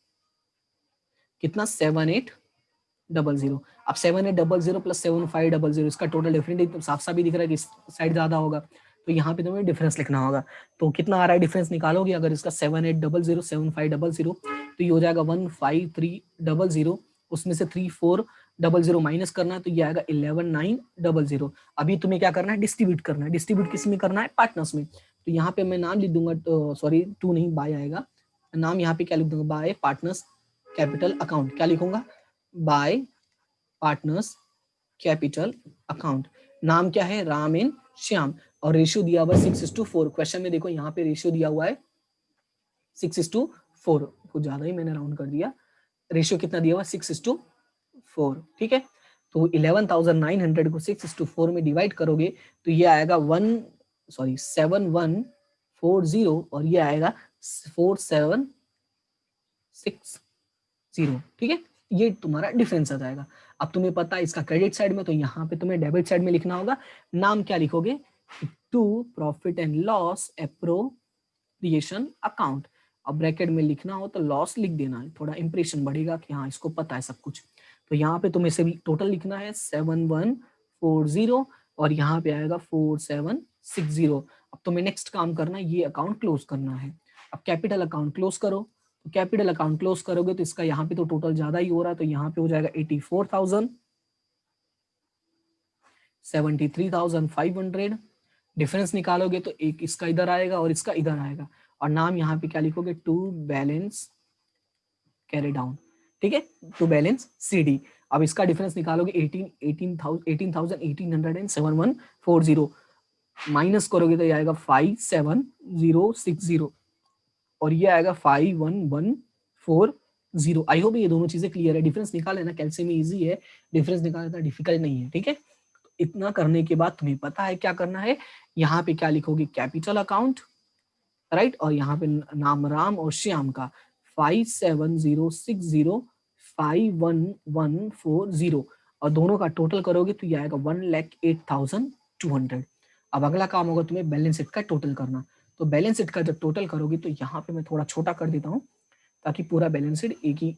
कितना, 7800। अब 7800 प्लस 7500, इसका टोटल डिफरेंस साफ साफ भी दिख रहा है कि इस साइड ज्यादा होगा, तो यहाँ पे तुम्हें डिफरेंस लिखना होगा। तो कितना आ रहा है डिफरेंस, निकालोगे अगर इसका 7800 7500, तो ये हो जाएगा 15300, उसमें से 3400 माइनस करना है तो ये आएगा 11900। अभी तुम्हें क्या करना है, डिस्ट्रीब्यूट करना है। डिस्ट्रीब्यूट किस में करना है, पार्टनर्स में। तो यहाँ पे मैं नाम लिख दूंगा, तो सॉरी 2 नहीं, बाय आएगा नाम। यहाँ पे क्या लिख दूंगा, बाय पार्टनर्स कैपिटल अकाउंट। क्या लिखूंगा, बाय पार्टनर्स कैपिटल अकाउंट। नाम क्या है, राम एंड श्याम। और रेशियो दिया हुआ है 6:4। क्वेश्चन में देखो यहाँ पे रेशियो दिया हुआ है 6:4, कुछ ज्यादा ही मैंने राउंड कर दिया। रेशियो कितना दिया हुआ है, 6:4, ठीक है। तो 11,900 को 6:4 में डिवाइड करोगे तो ये आएगा 7140, और ये आएगा 4760, ठीक है। ये तुम्हारा डिफरेंस आ जाएगा। अब तुम्हें पता है इसका क्रेडिट साइड में, तो यहाँ पे तुम्हें डेबिट साइड में लिखना होगा। नाम क्या लिखोगे, to profit and loss appropriation account. अब ब्रैकेट में लिखना हो तो लॉस लिख देना है, थोड़ा इंप्रेशन बढ़ेगा कि हाँ इसको पता है सब कुछ। तो यहाँ पे तुम्हें से टोटल लिखना है 7140, और यहाँ पे आएगा 4760। अब तुम्हें नेक्स्ट काम करना है, ये अकाउंट क्लोज करना है। अब कैपिटल अकाउंट क्लोज करो। तो कैपिटल अकाउंट क्लोज करोगे तो इसका यहाँ पे तो टोटल ज्यादा ही हो रहा है, तो यहाँ पे हो जाएगा 84,000, 73,500। डिफरेंस निकालोगे तो एक इसका इधर आएगा और इसका इधर आएगा, और नाम यहाँ पे क्या लिखोगे, टू बैलेंस कैरी डाउन, ठीक है, टू बैलेंस CD। अब इसका डिफरेंस निकालोगे 18,140, माइनस करोगे तो ये आएगा 57,060, और ये आएगा 51,140। आई होप ये दोनों चीजें क्लियर है। डिफरेंस निकाल लेना, कैलसी में इजी है, डिफरेंस निकालना डिफिकल्ट नहीं है, ठीक है। इतना करने के बाद तुम्हें पता है क्या करना है, यहाँ पे क्या लिखोगे, कैपिटल अकाउंट, राइट, और यहाँ पे नाम राम और श्याम का 57,060 51,140, और दोनों का टोटल करोगे तो ये आएगा 1,08,200। अब अगला काम होगा तुम्हें बैलेंस शीट का टोटल करना। तो बैलेंस शीट का जब टोटल करोगे तो यहाँ पे मैं थोड़ा छोटा कर देता हूँ ताकि पूरा बैलेंस शीट एक ही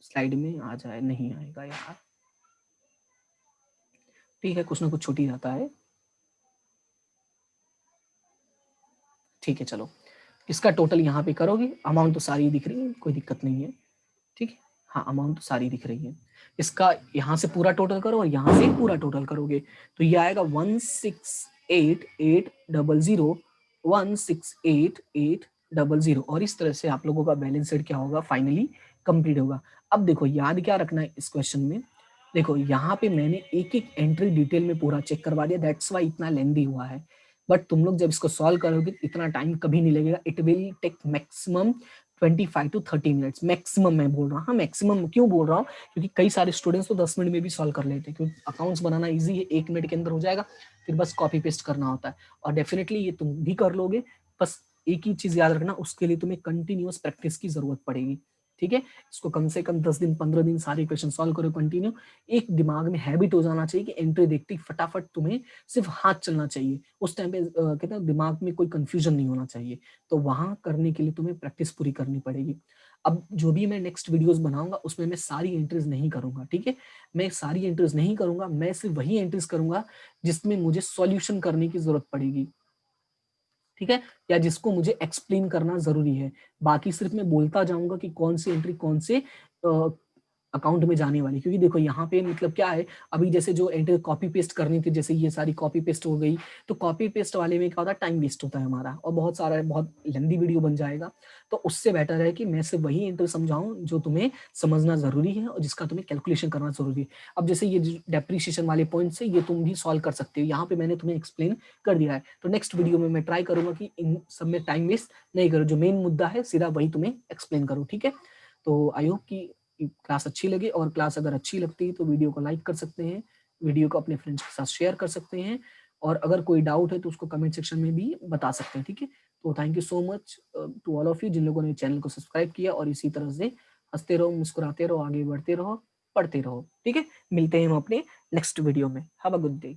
स्लाइड में आ जाए। नहीं आएगा यार, ठीक है, कुछ ना कुछ छूट ही जाता है, ठीक है। चलो इसका टोटल यहाँ पे करोगे, अमाउंट तो सारी दिख रही है, कोई दिक्कत नहीं है, ठीक है। हाँ, अमाउंट तो सारी दिख रही है। इसका यहाँ से पूरा टोटल करो और यहाँ से पूरा टोटल करोगे तो ये आएगा 168,800, 168,800, और इस तरह से आप लोगों का बैलेंस शीट क्या होगा, फाइनली कंप्लीट होगा। अब देखो याद क्या रखना है इस क्वेश्चन में, देखो यहाँ पे मैंने एक एक एंट्री डिटेल में पूरा चेक करवा दिया, दैट्स वाई इतना लेंदी हुआ है। बट तुम लोग जब इसको सॉल्व करोगे इतना टाइम कभी नहीं लगेगा, it will take maximum 25 to 30 minutes maximum. मैं बोल रहा हूँ, हाँ मैक्सिमम क्यों बोल रहा हूँ, क्योंकि कई सारे स्टूडेंट्स तो 10 मिनट में भी सॉल्व कर लेते हैं, क्योंकि अकाउंट्स बनाना इजी है, 1 मिनट के अंदर हो जाएगा, फिर बस कॉपी पेस्ट करना होता है, और डेफिनेटली ये तुम भी कर लोगे। बस एक ही चीज याद रखना, उसके लिए तुम्हें कंटिन्यूअस प्रैक्टिस की जरूरत पड़ेगी, ठीक है। इसको कम से कम 10 दिन 15 दिन सारे क्वेश्चन सॉल्व करो कंटिन्यू। एक दिमाग में हैबिट हो जाना चाहिए कि एंट्री देखते ही फटाफट तुम्हें सिर्फ हाथ चलना चाहिए, उस टाइम पे कहते हैं दिमाग में कोई कंफ्यूजन नहीं होना चाहिए। तो वहां करने के लिए तुम्हें प्रैक्टिस पूरी करनी पड़ेगी। अब जो भी मैं नेक्स्ट वीडियोस बनाऊंगा उसमें मैं सारी एंट्रीज नहीं करूंगा, ठीक है। मैं सारी एंट्रीज नहीं करूंगा, मैं सिर्फ वही एंट्रीज करूंगा जिसमें मुझे सॉल्यूशन करने की जरूरत पड़ेगी, ठीक है, या जिसको मुझे एक्सप्लेन करना जरूरी है। बाकी सिर्फ मैं बोलता जाऊंगा कि कौन सी एंट्री कौन से अकाउंट में जाने वाली, क्योंकि देखो यहाँ पे मतलब क्या है, अभी जैसे जो एंट्री कॉपी पेस्ट करनी थी, जैसे ये सारी कॉपी पेस्ट हो गई, तो कॉपी पेस्ट वाले में क्या होता है, टाइम वेस्ट होता है हमारा, और बहुत सारा बहुत लेंदी वीडियो बन जाएगा। तो उससे बेटर है कि मैं सिर्फ वही एंट्री समझाऊं जो तुम्हें समझना जरूरी है और जिसका तुम्हें कैलकुलेशन करना जरूरी है। अब जैसे ये डेप्रीशिएशन वाले पॉइंट से ये तुम भी सॉल्व कर सकते हो, यहाँ पे मैंने तुम्हें एक्सप्लेन कर दिया है। तो नेक्स्ट वीडियो में मैं ट्राई करूंगा कि इन सब में टाइम वेस्ट नहीं करो, जो मेन मुद्दा है सीधा वही तुम्हें एक्सप्लेन करूँ, ठीक है। तो आई होप कि क्लास अच्छी लगी, और क्लास अगर अच्छी लगती है तो वीडियो को लाइक कर सकते हैं, वीडियो को अपने फ्रेंड्स के साथ शेयर कर सकते हैं, और अगर कोई डाउट है तो उसको कमेंट सेक्शन में भी बता सकते हैं, ठीक है। तो thank you so much to all of you जिन लोगों ने चैनल को सब्सक्राइब किया, और इसी तरह से हंसते रहो, मुस्कुराते रहो, आगे बढ़ते रहो, पढ़ते रहो, ठीक है। मिलते हैं हम अपने नेक्स्ट वीडियो में। Have a good day.